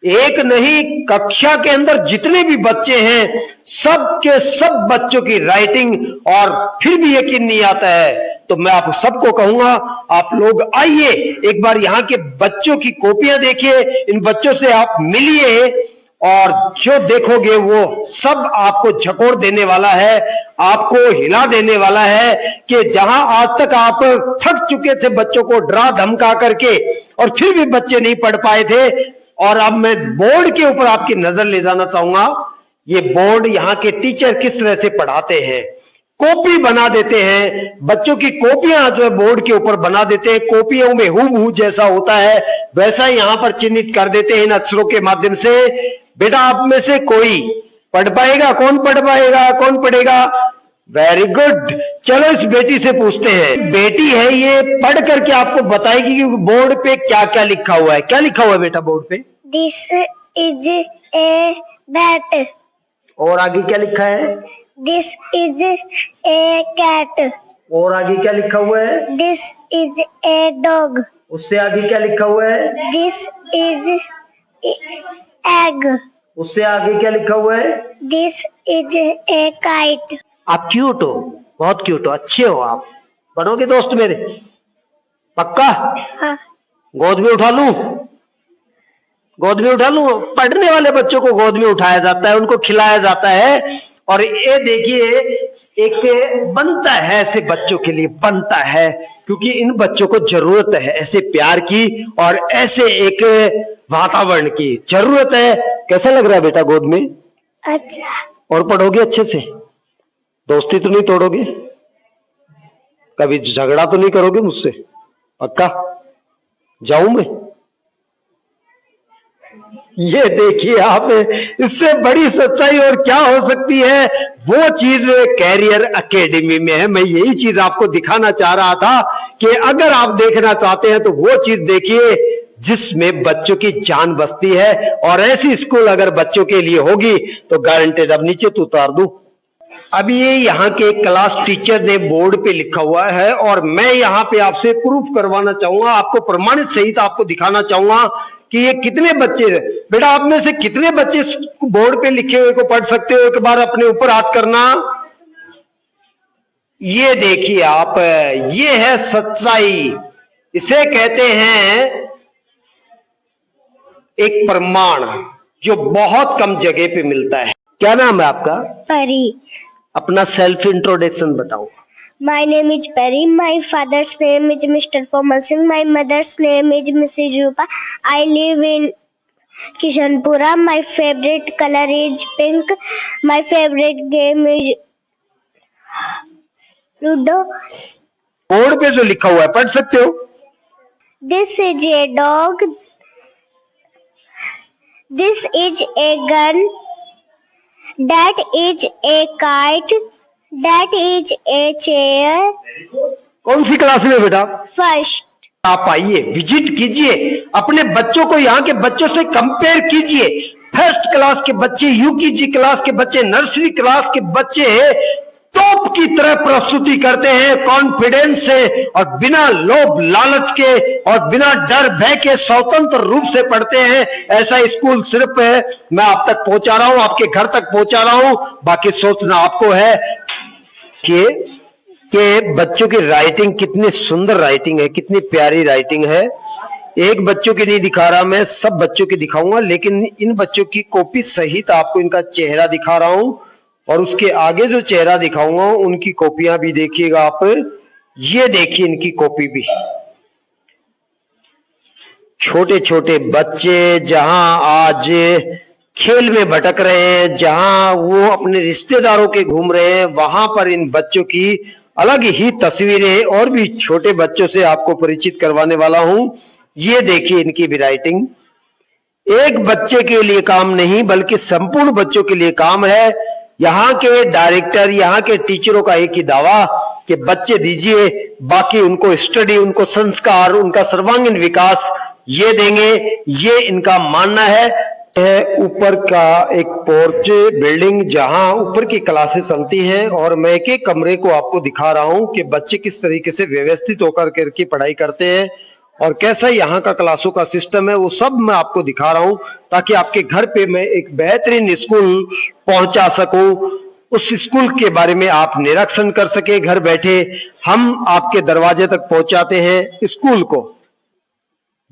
एक नहीं, कक्षा के अंदर जितने भी बच्चे हैं, सब के सब बच्चों की राइटिंग, और फिर भी यकीन नहीं आता है, तो मैं आप सबको कहूंगा, आप लोग आइए, एक बार यहाँ के बच्चों की कॉपियां देखिए, इन बच्चों से आप मिलिए, और जो देखोगे वो सब आपको झकोड़ देने वाला है, आपको हिला देने वाला है। कि जहां आज तक आप थक चुके थे बच्चों को डरा धमका करके, और फिर भी बच्चे नहीं पढ़ पाए थे, और अब मैं बोर्ड के ऊपर आपकी नजर ले जाना चाहूंगा। ये बोर्ड, यहाँ के टीचर किस तरह से पढ़ाते हैं, कॉपी बना देते हैं, बच्चों की कॉपियां जो है बोर्ड के ऊपर बना देते हैं, कॉपियों में हूबहू जैसा होता है वैसा यहां पर चिन्हित कर देते हैं इन अक्षरों के माध्यम से। बेटा आप में से कोई पढ़ पाएगा? कौन पढ़ पाएगा? कौन पढ़ेगा? Very good. चलो इस बेटी से पूछते हैं, बेटी है ये, पढ़ करके आपको बताएगी कि बोर्ड पे क्या क्या लिखा हुआ है। क्या लिखा हुआ है बेटा बोर्ड पे? This is a bat. और आगे क्या लिखा है? This is a cat. और आगे क्या लिखा हुआ है? This is a dog. उससे आगे क्या लिखा हुआ है? This is egg. उससे आगे क्या लिखा हुआ है? This is a kite. आप क्यूट हो, बहुत क्यूट हो, अच्छे हो आप, बनोगे दोस्त मेरे? पक्का? हाँ। गोद में उठा लूं? गोद में उठा लूं? पढ़ने वाले बच्चों को गोद में उठाया जाता है, उनको खिलाया जाता है। और ये देखिए, एक बनता है ऐसे बच्चों के लिए, बनता है, क्योंकि इन बच्चों को जरूरत है ऐसे प्यार की और ऐसे एक वातावरण की जरूरत है। कैसा लग रहा है बेटा गोद में? अच्छा। और पढ़ोगे अच्छे से? दोस्ती तो नहीं तोड़ोगे? कभी झगड़ा तो नहीं करोगे मुझसे? पक्का? जाऊं मैं? ये देखिए आप, इससे बड़ी सच्चाई और क्या हो सकती है। वो चीज कैरियर एकेडमी में है। मैं यही चीज आपको दिखाना चाह रहा था कि अगर आप देखना चाहते हैं तो वो चीज देखिए जिसमें बच्चों की जान बसती है। और ऐसी स्कूल अगर बच्चों के लिए होगी तो गारंटेड। अब नीचे तो उतार दूं। अब ये यहाँ के क्लास टीचर ने बोर्ड पे लिखा हुआ है और मैं यहाँ पे आपसे प्रूफ करवाना चाहूंगा, आपको प्रमाणित सहित आपको दिखाना चाहूंगा कि ये कितने बच्चे। बेटा आप में से कितने बच्चे बोर्ड पे लिखे हुए को पढ़ सकते हो? एक बार अपने ऊपर हाथ करना। ये देखिए आप, ये है सच्चाई। इसे कहते हैं एक प्रमाण जो बहुत कम जगह पे मिलता है। क्या नाम है आपका? परी। अपना सेल्फ इंट्रोडक्शन बताओ। My name is Peri. My father's name is Mr. Komal Singh. My mother's name is Mrs. Rupa. I live in Kishanpura. My favorite color is pink. My favorite game is Ludo. Board पे जो लिखा हुआ है पढ़ सकते हो? This is a dog. This is a gun. That is a kite. That is a chair. कौन सी class में बेटा? First. आप आइए, विजिट कीजिए, अपने बच्चों को यहाँ के बच्चों से कंपेयर कीजिए। फर्स्ट क्लास के बच्चे, यूकेजी क्लास के बच्चे, नर्सरी क्लास के बच्चे टॉप की तरह प्रस्तुति करते हैं, कॉन्फिडेंस से और बिना लोभ लालच के और बिना डर भय के स्वतंत्र रूप से पढ़ते हैं। ऐसा स्कूल सिर्फ मैं आप तक पहुंचा रहा हूं, आपके घर तक पहुंचा रहा हूं, बाकी सोचना आपको है कि बच्चों की राइटिंग कितनी सुंदर राइटिंग है, कितनी प्यारी राइटिंग है। एक बच्चों की नहीं दिखा रहा मैं, सब बच्चों की दिखाऊंगा, लेकिन इन बच्चों की कॉपी सहित आपको इनका चेहरा दिखा रहा हूं और उसके आगे जो चेहरा दिखाऊंगा उनकी कॉपियां भी देखिएगा आप। ये देखिए इनकी कॉपी भी। छोटे छोटे बच्चे जहां आज खेल में भटक रहे हैं, जहां वो अपने रिश्तेदारों के घूम रहे हैं, वहां पर इन बच्चों की अलग ही तस्वीरें और भी छोटे बच्चों से आपको परिचित करवाने वाला हूं। ये देखिए इनकी भी राइटिंग। एक बच्चे के लिए काम नहीं बल्कि संपूर्ण बच्चों के लिए काम है। यहाँ के डायरेक्टर, यहाँ के टीचरों का एक ही दावा कि बच्चे दीजिए, बाकी उनको स्टडी, उनको संस्कार, उनका सर्वांगीण विकास ये देंगे, ये इनका मानना है। ऊपर का एक पोर्च बिल्डिंग जहां ऊपर की क्लासेस चलती हैं और मैं एक एक कमरे को आपको दिखा रहा हूं कि बच्चे किस तरीके से व्यवस्थित होकर करके पढ़ाई करते हैं और कैसा यहाँ का क्लासों का सिस्टम है, वो सब मैं आपको दिखा रहा हूं ताकि आपके घर पे मैं एक बेहतरीन स्कूल पहुंचा सकूं। उस स्कूल के बारे में आप निरीक्षण कर सके घर बैठे। हम आपके दरवाजे तक पहुंचाते हैं स्कूल को।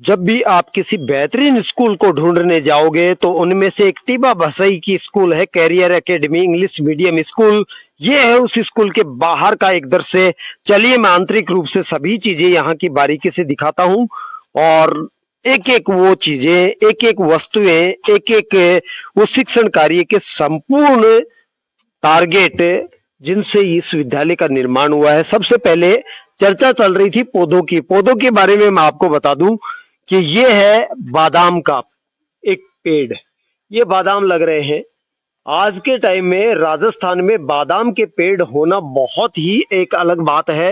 जब भी आप किसी बेहतरीन स्कूल को ढूंढने जाओगे तो उनमें से एक टीबा बसई की स्कूल है, career academy English medium school. ये है उस स्कूल के बाहर का एक दृश्य। चलिए मैं आंतरिक रूप से सभी चीजें यहाँ की बारीकी से दिखाता हूँ और एक एक वो चीजें, एक एक वस्तुएं, एक एक वो शिक्षण कार्य के संपूर्ण टारगेट जिनसे इस विद्यालय का निर्माण हुआ है। सबसे पहले चर्चा चल रही थी पौधों की। पौधों के बारे में मैं आपको बता दूं कि ये है बादाम का एक पेड़। ये बादाम लग रहे हैं। आज के टाइम में राजस्थान में बादाम के पेड़ होना बहुत ही एक अलग बात है।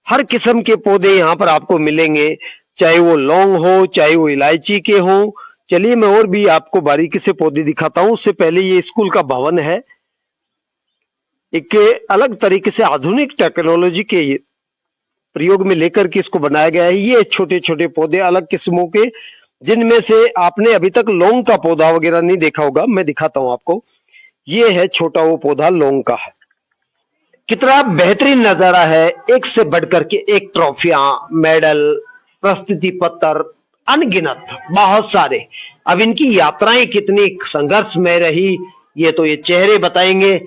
हर किस्म के पौधे यहाँ पर आपको मिलेंगे, चाहे वो लौंग हो, चाहे वो इलायची के हो। चलिए मैं और भी आपको बारीकी से पौधे दिखाता हूँ। उससे पहले ये स्कूल का भवन है, एक अलग तरीके से आधुनिक टेक्नोलॉजी के प्रयोग में लेकर के इसको बनाया गया है। ये छोटे छोटे पौधे अलग किस्मों के, जिनमें से आपने अभी तक लौंग का पौधा वगैरह नहीं देखा होगा। मैं दिखाता हूं आपको। ये है छोटा वो पौधा लौंग का है। कितना बेहतरीन नजारा है। एक से बढ़कर के एक ट्रॉफियां, मेडल, प्रस्तुति पत्र अनगिनत, बहुत सारे। अब इनकी यात्राएं कितनी संघर्ष में रही ये तो ये चेहरे बताएंगे।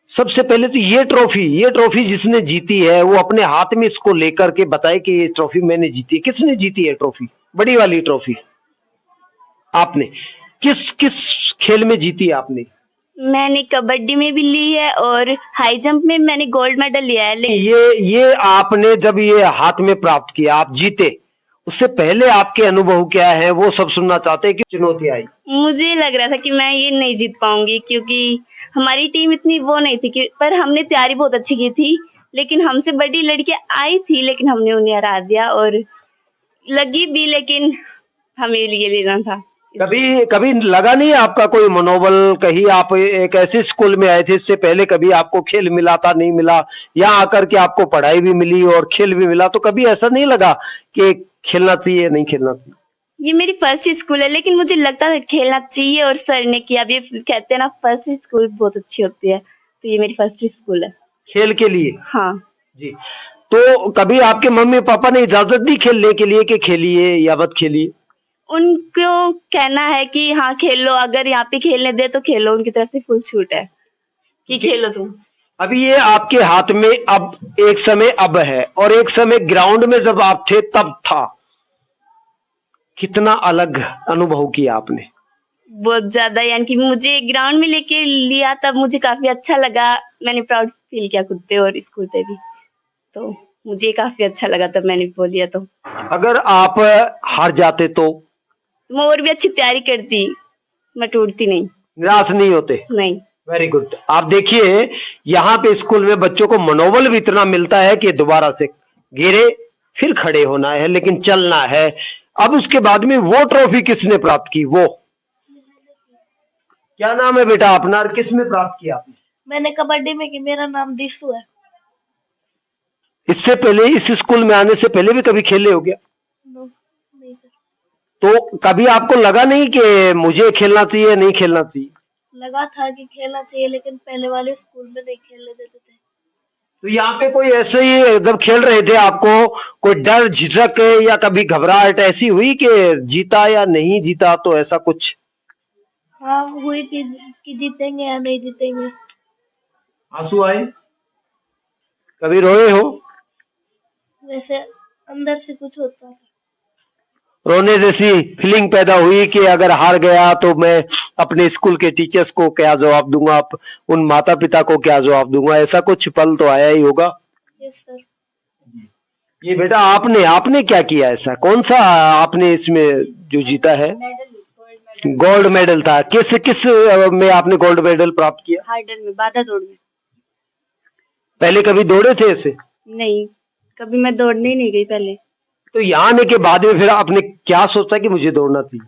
सबसे पहले तो ये ट्रॉफी जिसने जीती है वो अपने हाथ में इसको लेकर के बताए कि ये ट्रॉफी मैंने जीती है। किसने जीती है ट्रॉफी? बड़ी वाली ट्रॉफी आपने किस किस खेल में जीती है आपने? मैंने कबड्डी में भी ली है और हाई जंप में मैंने गोल्ड मेडल लिया है। ये आपने जब ये हाथ में प्राप्त किया, आप जीते, उससे पहले आपके अनुभव क्या है वो सब सुनना चाहते हैं कि चुनौती आई? मुझे लग रहा था कि मैं ये नहीं जीत पाऊंगी क्योंकि हमारी टीम इतनी वो नहीं थी कि, पर हमने तैयारी बहुत अच्छी की थी, लेकिन हमसे बड़ी लड़कियां आई थी लेकिन हमने उन्हें हरा दिया और लगी भी, लेकिन हमें ये लेना था। कभी लगा नहीं आपका कोई मनोबल? कहीं आप एक ऐसे स्कूल में आए थे, इससे पहले कभी आपको खेल मिला था, नहीं मिला, यहाँ आकर के आपको पढ़ाई भी मिली और खेल भी मिला, तो कभी ऐसा नहीं लगा कि खेलना चाहिए नहीं खेलना चाहिए? ये मेरी फर्स्ट स्कूल है, लेकिन मुझे लगता है खेलना चाहिए और सर ने किया। अब ये कहते हैं ना फर्स्ट स्कूल बहुत अच्छी होती है, तो ये मेरी फर्स्ट स्कूल है खेल के लिए। हाँ जी, तो कभी आपके मम्मी पापा ने इजाजत दी खेलने के लिए कि खेलिए या मत खेलिए? उनको कहना है कि हाँ खेल लो, अगर यहाँ पे खेलने दे तो खेलो, उनकी तरफ से फुल छूट है कि खेलो तुम। अभी ये आपके हाथ में अब एक समय अब है और एक समय ग्राउंड में जब आप थे तब था, कितना अलग अनुभव किया आपने? बहुत ज्यादा, यानी कि मुझे ग्राउंड में लेके लिया तब मुझे काफी अच्छा लगा, मैंने प्राउड फील किया खुद पे और स्कूल पे भी, तो मुझे काफी अच्छा लगा तब मैंने वो लिया। तो अगर आप हार जाते तो? मैं और भी अच्छी तैयारी करती, मैं टूटती नहीं, निराश नहीं होते? नहीं। Very good. आप देखिए यहाँ पे स्कूल में बच्चों को मनोबल भी इतना मिलता है कि दोबारा से गिरे फिर खड़े होना है, लेकिन चलना है। अब उसके बाद में वो ट्रॉफी किसने प्राप्त की? वो क्या नाम है बेटा अपना और किस में प्राप्त किया आपने? मैंने कबड्डी में की, मेरा नाम दिशु है। इससे पहले इस स्कूल में आने से पहले भी कभी खेले हो गया? नहीं सर। तो कभी आपको लगा नहीं कि मुझे खेलना चाहिए नहीं खेलना चाहिए? लगा था कि खेलना चाहिए, लेकिन पहले वाले स्कूल में नहीं खेलने देते थे। तो यहाँ पे कोई ऐसे ही जब खेल रहे थे आपको कोई डर झिझक या कभी घबराहट ऐसी हुई कि जीता या नहीं जीता, तो ऐसा कुछ? हाँ हुई थी कि जीतेंगे या नहीं जीतेंगे। आंसू आए? कभी रोए हो? वैसे अंदर से कुछ होता था। रोने जैसी फीलिंग पैदा हुई कि अगर हार गया तो मैं अपने स्कूल के टीचर्स को क्या जवाब दूंगा, उन माता पिता को क्या जवाब दूंगा, ऐसा कुछ पल तो आया ही होगा? Yes sir. ये बेटा आपने क्या किया ऐसा? कौन सा आपने इसमें जो जीता है? गोल्ड मेडल था। किस में आपने गोल्ड मेडल प्राप्त किया? हार्डल में, बाधा दौड़ में। पहले कभी दौड़े थे ऐसे? नहीं, कभी मैं दौड़ने ही नहीं गई पहले। तो यहाँ आने के बाद में फिर आपने क्या सोचा कि मुझे दौड़ना चाहिए?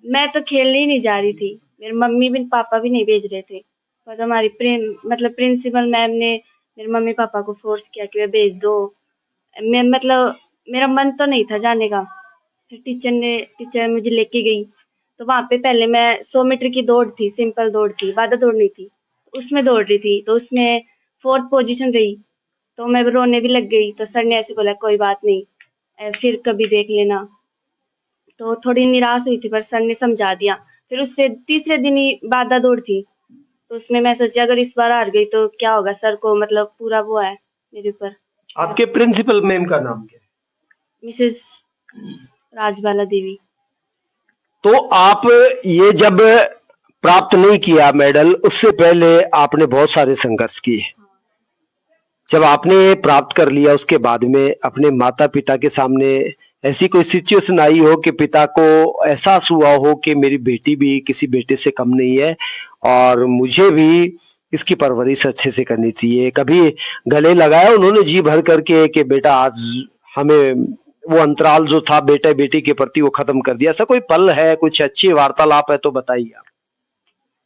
मैं तो खेलने ही नहीं जा रही थी, मेरे मम्मी भी पापा भी नहीं भेज रहे थे, पर हमारी प्रिंसिपल मैम ने मेरे मम्मी पापा को फोर्स किया कि वे भेज दो। मैं मेरा मन तो नहीं था जाने का, फिर टीचर मुझे लेके गई, तो वहाँ पे पहले मैं 100 मीटर की दौड़ थी, सिंपल दौड़ थी, बाधा दौड़ नहीं थी, उसमें दौड़ रही थी, तो उसमें 4th पोजीशन रही, तो मैं रोने भी लग गई। तो सर ने ऐसे बोला कोई बात नहीं, फिर कभी देख लेना। तो थोड़ी निराश हुई थी, पर सर ने समझा दिया। फिर उससे तीसरे दिन ही बाधा दौड़ थी, तो उसमें मैं सोची अगर इस बार हार गई तो क्या होगा, सर को पूरा वो है मेरे ऊपर। आपके प्रिंसिपल मैम का नाम क्या है? मिसेस राजबाला देवी। तो आप ये जब प्राप्त नहीं किया मेडल, उससे पहले आपने बहुत सारे संघर्ष किए। जब आपने प्राप्त कर लिया उसके बाद में अपने माता पिता के सामने ऐसी कोई सिचुएशन आई हो कि पिता को एहसास हुआ हो कि मेरी बेटी भी किसी बेटे से कम नहीं है और मुझे भी इसकी परवरिश अच्छे से करनी चाहिए, कभी गले लगाया उन्होंने जी भर करके कि बेटा आज हमें वो अंतराल जो था बेटे बेटी के प्रति वो खत्म कर दिया? ऐसा कोई पल है, कुछ अच्छी वार्तालाप है तो बताइए आप।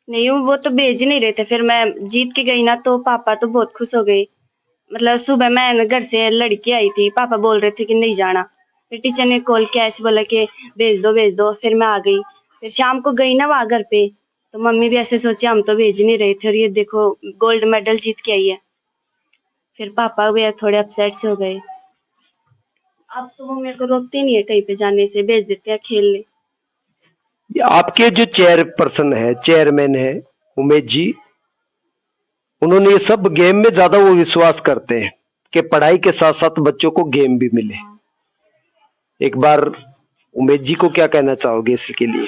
नहीं, वो तो भेज ही नहीं रहे थे। फिर मैं जीत के गई ना, तो पापा तो बहुत खुश हो गए। सुबह मैं घर से लड़की आई थी, पापा बोल रहे थे कि नहीं जाना, फिर टीचर ने कॉल किया, ऐसे बोला कि भेज दो। फिर मैं आ गई। फिर शाम को गई ना वहाँ घर पे, तो मम्मी भी ऐसे सोचे हम तो भेज ही नहीं रहे थे और ये देखो गोल्ड मेडल जीत के आई है। फिर पापा भी थोड़े अपसेट से हो गए। अब तो वो मेरे को रोकते नहीं है कहीं पे जाने से, भेज देते हैं खेलने। आपके जो चेयरमैन है उमेश जी, उन्होंने ये सब गेम में ज्यादा वो विश्वास करते हैं कि पढ़ाई के साथ साथ बच्चों को गेम भी मिले। एक बार उमेश जी को क्या कहना चाहोगे इसके लिए?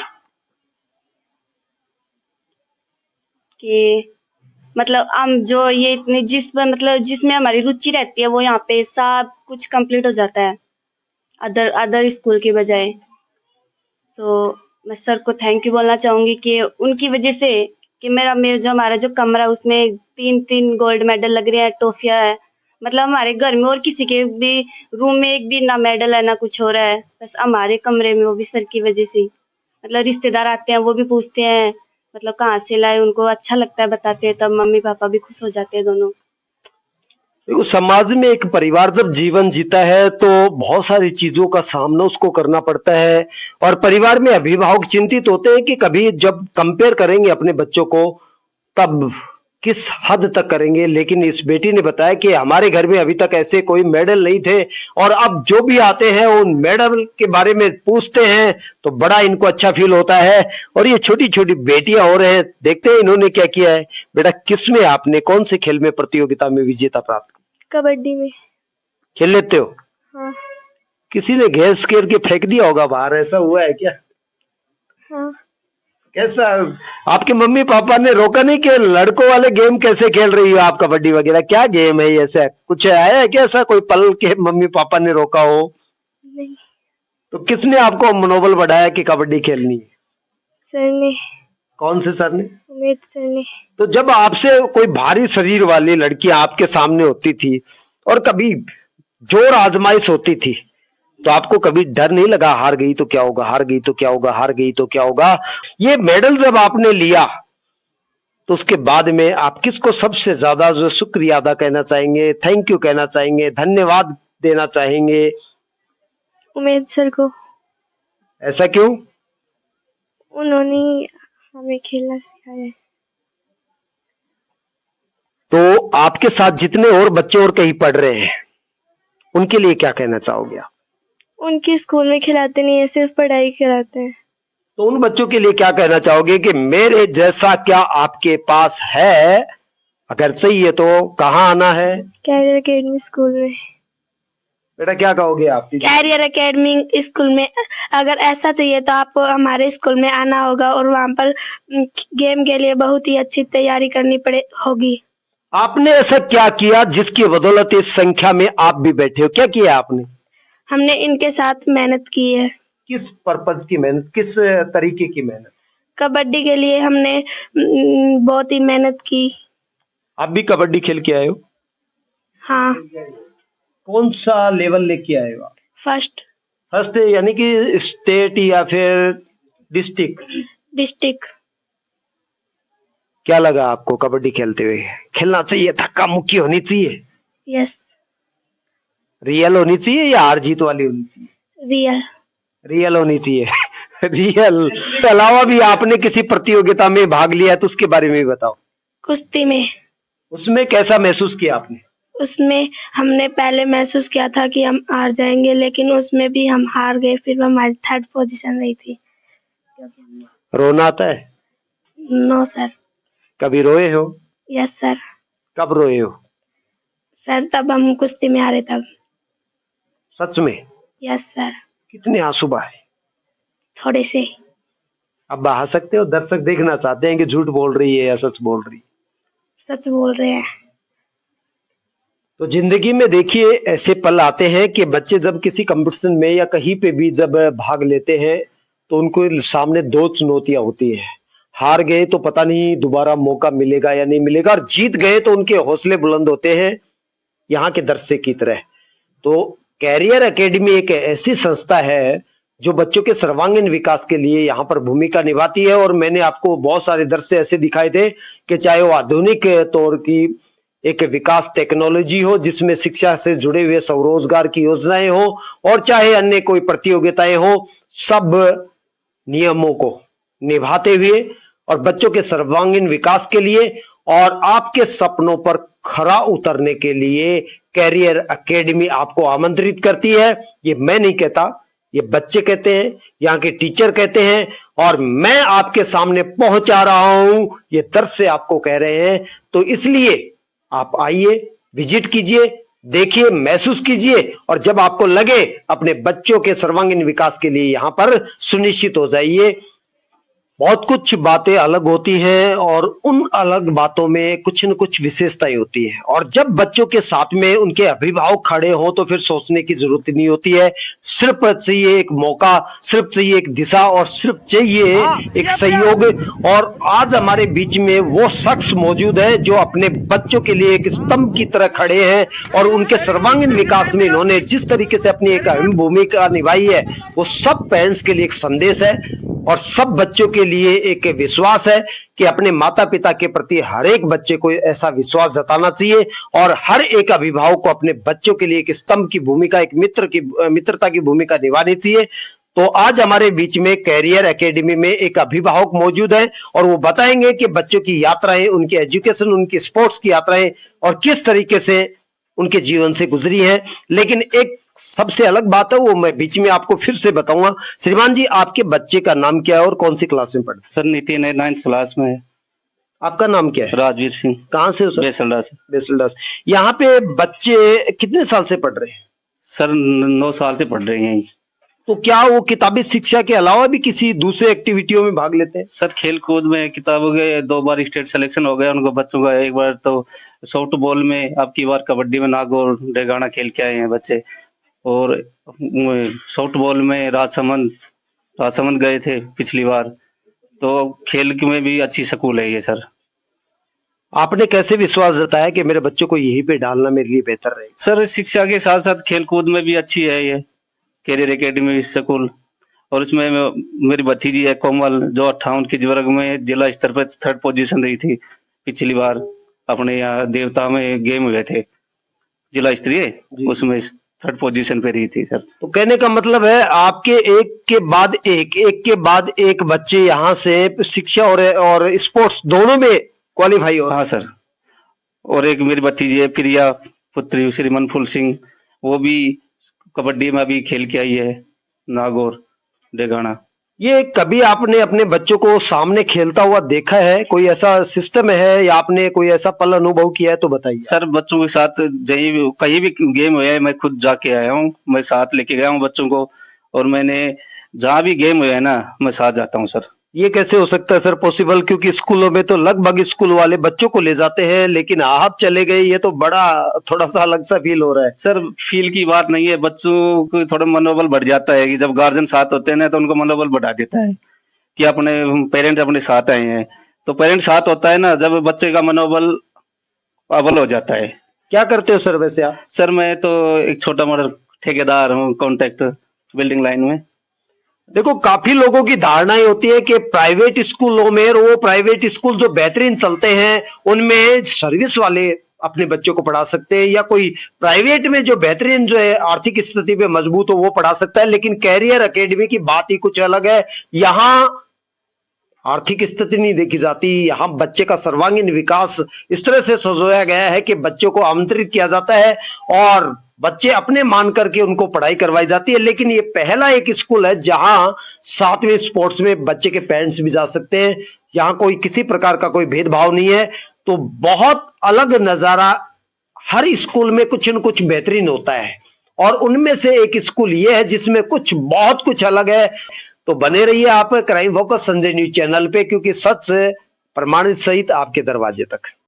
कि मतलब हम जो ये इतनी जिसमें हमारी रुचि रहती है वो यहाँ पे सब कुछ कंप्लीट हो जाता है अदर स्कूल की बजाय। तो मैं सर को थैंक यू बोलना चाहूंगी कि उनकी वजह से कि हमारा जो कमरा है उसमें 3 गोल्ड मेडल लग रहे हैं, ट्रॉफियां है। मतलब हमारे घर में और किसी के भी रूम में एक भी ना मेडल है ना कुछ हो रहा है, बस हमारे कमरे में, वो भी सर की वजह से। मतलब रिश्तेदार आते हैं वो भी पूछते हैं मतलब कहाँ से लाए, उनको अच्छा लगता है बताते हैं, तब मम्मी पापा भी खुश हो जाते हैं दोनों। देखो, समाज में एक परिवार जब जीवन जीता है तो बहुत सारी चीजों का सामना उसको करना पड़ता है और परिवार में अभिभावक चिंतित होते हैं कि कभी जब कंपेयर करेंगे अपने बच्चों को तब किस हद तक करेंगे। लेकिन इस बेटी ने बताया कि हमारे घर में अभी तक ऐसे कोई मेडल नहीं थे और अब जो भी आते हैं उन मेडल के बारे में पूछते हैं तो बड़ा इनको अच्छा फील होता है। और ये छोटी छोटी बेटियां हो रहे हैं, देखते हैं इन्होंने क्या किया है। बेटा, किसमें आपने कौन से खेल में प्रतियोगिता में विजेता प्राप्त? कबड्डी में। खेल लेते हो? हाँ। किसी ने गैस घेर के फेंक दिया होगा बाहर, ऐसा हुआ है क्या? हाँ। कैसा आपके मम्मी पापा ने रोका नहीं कि लड़कों वाले गेम कैसे खेल रही हो आप, कबड्डी वगैरह? क्या गेम है ऐसा? कुछ आया है क्या ऐसा कोई पल के मम्मी पापा ने रोका हो? नहीं। तो किसने आपको मनोबल बढ़ाया कि कबड्डी खेलनी है? सर ने। कौन से सर ने? उमेश सर ने। तो जब आपसे कोई भारी शरीर वाली लड़की आपके सामने होती थी और कभी जोर आजमाइश होती थी तो आपको कभी डर नहीं लगा हार गई तो क्या होगा, हार गई तो क्या होगा, हार गई तो क्या होगा? ये मेडल जब आपने लिया तो उसके बाद में आप किसको सबसे ज्यादा जो शुक्रिया अदा कहना चाहेंगे, थैंक यू कहना चाहेंगे, धन्यवाद देना चाहेंगे? उमेश सर को। ऐसा क्यों? उन्होंने हमें खेलना सिखाया है। तो आपके साथ जितने और बच्चे और कहीं पढ़ रहे हैं उनके लिए क्या कहना चाहोगे आप? उनकी स्कूल में खिलाते नहीं है, सिर्फ पढ़ाई कराते हैं। तो उन बच्चों के लिए क्या कहना चाहोगे कि मेरे जैसा क्या आपके पास है? अगर चाहिए तो कहाँ आना है? कैरियर एकेडमी स्कूल में। बेटा, क्या कहोगे आप? कैरियर एकेडमी स्कूल में अगर ऐसा चाहिए तो आपको हमारे स्कूल में आना होगा और वहाँ पर गेम के लिए बहुत ही अच्छी तैयारी करनी होगी। आपने ऐसा क्या किया जिसकी बदौलत इस संख्या में आप भी बैठे हो? क्या किया आपने? हमने इनके साथ मेहनत की है। किस पर्पज की मेहनत, किस तरीके की मेहनत? कबड्डी के लिए हमने बहुत ही मेहनत की। आप भी कबड्डी खेल के आए हो? हाँ। कौन सा लेवल लेके आए हो? फर्स्ट। फर्स्ट यानी कि स्टेट या फिर डिस्ट्रिक्ट? डिस्ट्रिक्ट। क्या लगा आपको कबड्डी खेलते हुए? खेलना चाहिए, धक्का मुक्की होनी चाहिए? यस। रियल होनी चाहिए या हार जीत वाली होनी चाहिए? रियल। रियल होनी चाहिए। रियल के अलावा भी आपने किसी प्रतियोगिता में भाग लिया है तो उसके बारे में भी बताओ। कुश्ती में। उसमें कैसा महसूस किया आपने? उसमें हमने पहले महसूस किया था कि हम हार जाएंगे, लेकिन उसमें भी हम हार गए, फिर हमारी 3rd पोजीशन रही थी। रोना आता है? No sir. कभी रोए हो? Yes sir. कब रोए हो? सर तब हम कुश्ती में हारे तब। सच में? Yes sir. कितने आंसू बहाए? थोड़े से। अब बहा सकते हो? दर्शक देखना चाहते हैं कि झूठ बोल रही है या सच बोल रही है। सच बोल रहे हैं। तो जिंदगी में देखिए ऐसे पल आते हैं कि बच्चे जब किसी कंपटीशन में या कहीं पे भी जब भाग लेते हैं तो उनको सामने 2 चुनौतियां होती है। हार गए तो पता नहीं दोबारा मौका मिलेगा या नहीं मिलेगा, और जीत गए तो उनके हौसले बुलंद होते हैं यहाँ के दर्शक की तरह। तो कैरियर एकेडमी एक ऐसी संस्था है जो बच्चों के सर्वांगीण विकास के लिए यहाँ पर भूमिका निभाती है। और मैंने आपको बहुत सारे दृश्य ऐसे दिखाए थे कि चाहे वो आधुनिक तौर की एक विकास टेक्नोलॉजी हो जिसमें शिक्षा से जुड़े हुए स्वरोजगार की योजनाएं हो, और चाहे अन्य कोई प्रतियोगिताएं हो, सब नियमों को निभाते हुए और बच्चों के सर्वांगीण विकास के लिए और आपके सपनों पर खरा उतरने के लिए कैरियर एकेडमी आपको आमंत्रित करती है। ये मैं नहीं कहता, ये बच्चे कहते हैं, यहाँ के टीचर कहते हैं, और मैं आपके सामने पहुंचा रहा हूं, ये दर्शक आपको कह रहे हैं। तो इसलिए आप आइए, विजिट कीजिए, देखिए, महसूस कीजिए और जब आपको लगे अपने बच्चों के सर्वांगीण विकास के लिए यहां पर सुनिश्चित हो जाइए। बहुत कुछ बातें अलग होती हैं और उन अलग बातों में कुछ न कुछ विशेषताएं होती है और जब बच्चों के साथ में उनके अभिभावक खड़े हों तो फिर सोचने की जरूरत नहीं होती है। सिर्फ चाहिए एक मौका, सिर्फ चाहिए एक दिशा और सिर्फ चाहिए एक सहयोग। और आज हमारे बीच में वो शख्स मौजूद है जो अपने बच्चों के लिए एक स्तंभ की तरह खड़े हैं और उनके सर्वांगीण विकास में इन्होंने जिस तरीके से अपनी एक अहम भूमिका निभाई है वो सब पेरेंट्स के लिए एक संदेश है और सब बच्चों के लिए एक विश्वास है कि अपने माता पिता के प्रति हर एक बच्चे को ऐसा विश्वास जताना चाहिए और हर एक अभिभावक को अपने बच्चों के लिए एक स्तंभ की भूमिका, एक मित्रता की भूमिका निभानी चाहिए। तो आज हमारे बीच में कैरियर एकेडमी में एक अभिभावक मौजूद है और वो बताएंगे कि बच्चों की यात्राएं, उनकी एजुकेशन, उनकी स्पोर्ट्स की यात्राएं और किस तरीके से उनके जीवन से गुजरी है। लेकिन एक सबसे अलग बात है वो मैं बीच में आपको फिर से बताऊंगा। श्रीमान जी, आपके बच्चे का नाम क्या है और कौन सी क्लास में पढ़ते हैं? सर नितिन है, 9th क्लास में है। आपका नाम क्या है? राजवीर सिंह। कहाँ से हो सर? बेसलडा से। बेसलडा से। यहाँ पे बच्चे कितने साल से पढ़ रहे हैं? सर 9 साल से पढ़ रहे हैं। तो क्या वो किताबी शिक्षा के अलावा भी किसी दूसरे एक्टिविटियों में भाग लेते हैं? सर खेल कूद में किताबों के 2 बार स्टेट सिलेक्शन हो गया उनको बच्चों का। एक बार तो सॉफ्ट बॉल में, अब की बार कबड्डी में नागौर डेगाना खेल के आए हैं बच्चे और सॉफ्ट बॉल में राजसमंद गए थे पिछली बार। तो खेल में भी अच्छी स्कूल है ये सर। आपने कैसे विश्वास जताया कि मेरे बच्चों को यहीं पे डालना मेरे लिए बेहतर रहेगा? सर शिक्षा के साथ साथ खेल कूद में भी अच्छी है ये कैरियर एकेडमी स्कूल। और इसमें मेरी भतीजी है कोमल जो 58 के वर्ग में जिला स्तर पर 3rd पोजीशन रही थी पिछली बार। अपने यहाँ देवता में गेम हुए थे जिला स्तरीय, उसमें 3rd पोजीशन पे रही थी सर। तो कहने का मतलब है आपके एक के बाद एक बच्चे यहाँ से शिक्षा और स्पोर्ट्स दोनों में क्वालिफाई हो। हाँ सर। और एक मेरी भतीजी है प्रिया पुत्री श्री मनफुल सिंह, वो भी कबड्डी में अभी खेल के आई है नागौर डेगाना। ये कभी आपने अपने बच्चों को सामने खेलता हुआ देखा है? कोई ऐसा सिस्टम है या आपने कोई ऐसा पल अनुभव किया है तो बताइए। सर बच्चों के साथ कहीं भी गेम हुआ है मैं खुद जाके आया हूँ, मैं साथ लेके गया हूँ बच्चों को और मैंने जहाँ भी गेम हुआ है ना मैं साथ जाता हूँ सर। ये कैसे हो सकता है सर पॉसिबल? क्योंकि स्कूलों में तो लगभग स्कूल वाले बच्चों को ले जाते हैं लेकिन आप चले गए, ये तो बड़ा थोड़ा सा अलग सा फील हो रहा है। सर फील की बात नहीं है, बच्चों को थोड़ा मनोबल बढ़ जाता है कि जब गार्जियन साथ होते हैं ना तो उनको मनोबल बढ़ा देता है कि अपने पेरेंट्स अपने साथ आए हैं। तो पेरेंट्स साथ होता है ना जब बच्चे का मनोबल अव्वल हो जाता है। क्या करते हो सर वैसे आप? सर मैं तो एक छोटा मोटा ठेकेदार हूँ कॉन्ट्रैक्ट बिल्डिंग लाइन में। देखो काफी लोगों की धारणाएं होती है कि प्राइवेट स्कूलों में, और वो प्राइवेट स्कूल जो बेहतरीन चलते हैं उनमें सर्विस वाले अपने बच्चों को पढ़ा सकते हैं या कोई प्राइवेट में जो बेहतरीन जो है आर्थिक स्थिति पे मजबूत हो वो पढ़ा सकता है। लेकिन कैरियर एकेडमी की बात ही कुछ अलग है। यहाँ आर्थिक स्थिति नहीं देखी जाती, यहाँ बच्चे का सर्वांगीण विकास इस तरह से सजोया गया है कि बच्चों को आमंत्रित किया जाता है और बच्चे अपने मान करके उनको पढ़ाई करवाई जाती है। लेकिन ये पहला एक स्कूल है जहां साथ में स्पोर्ट्स में बच्चे के पेरेंट्स भी जा सकते हैं। यहाँ कोई किसी प्रकार का कोई भेदभाव नहीं है। तो बहुत अलग नजारा हर स्कूल में कुछ न कुछ बेहतरीन होता है और उनमें से एक स्कूल ये है जिसमें बहुत कुछ अलग है। तो बने रहिए आप crime focus Sanjay news channel पे, क्योंकि सच प्रमाणित सहित आपके दरवाजे तक।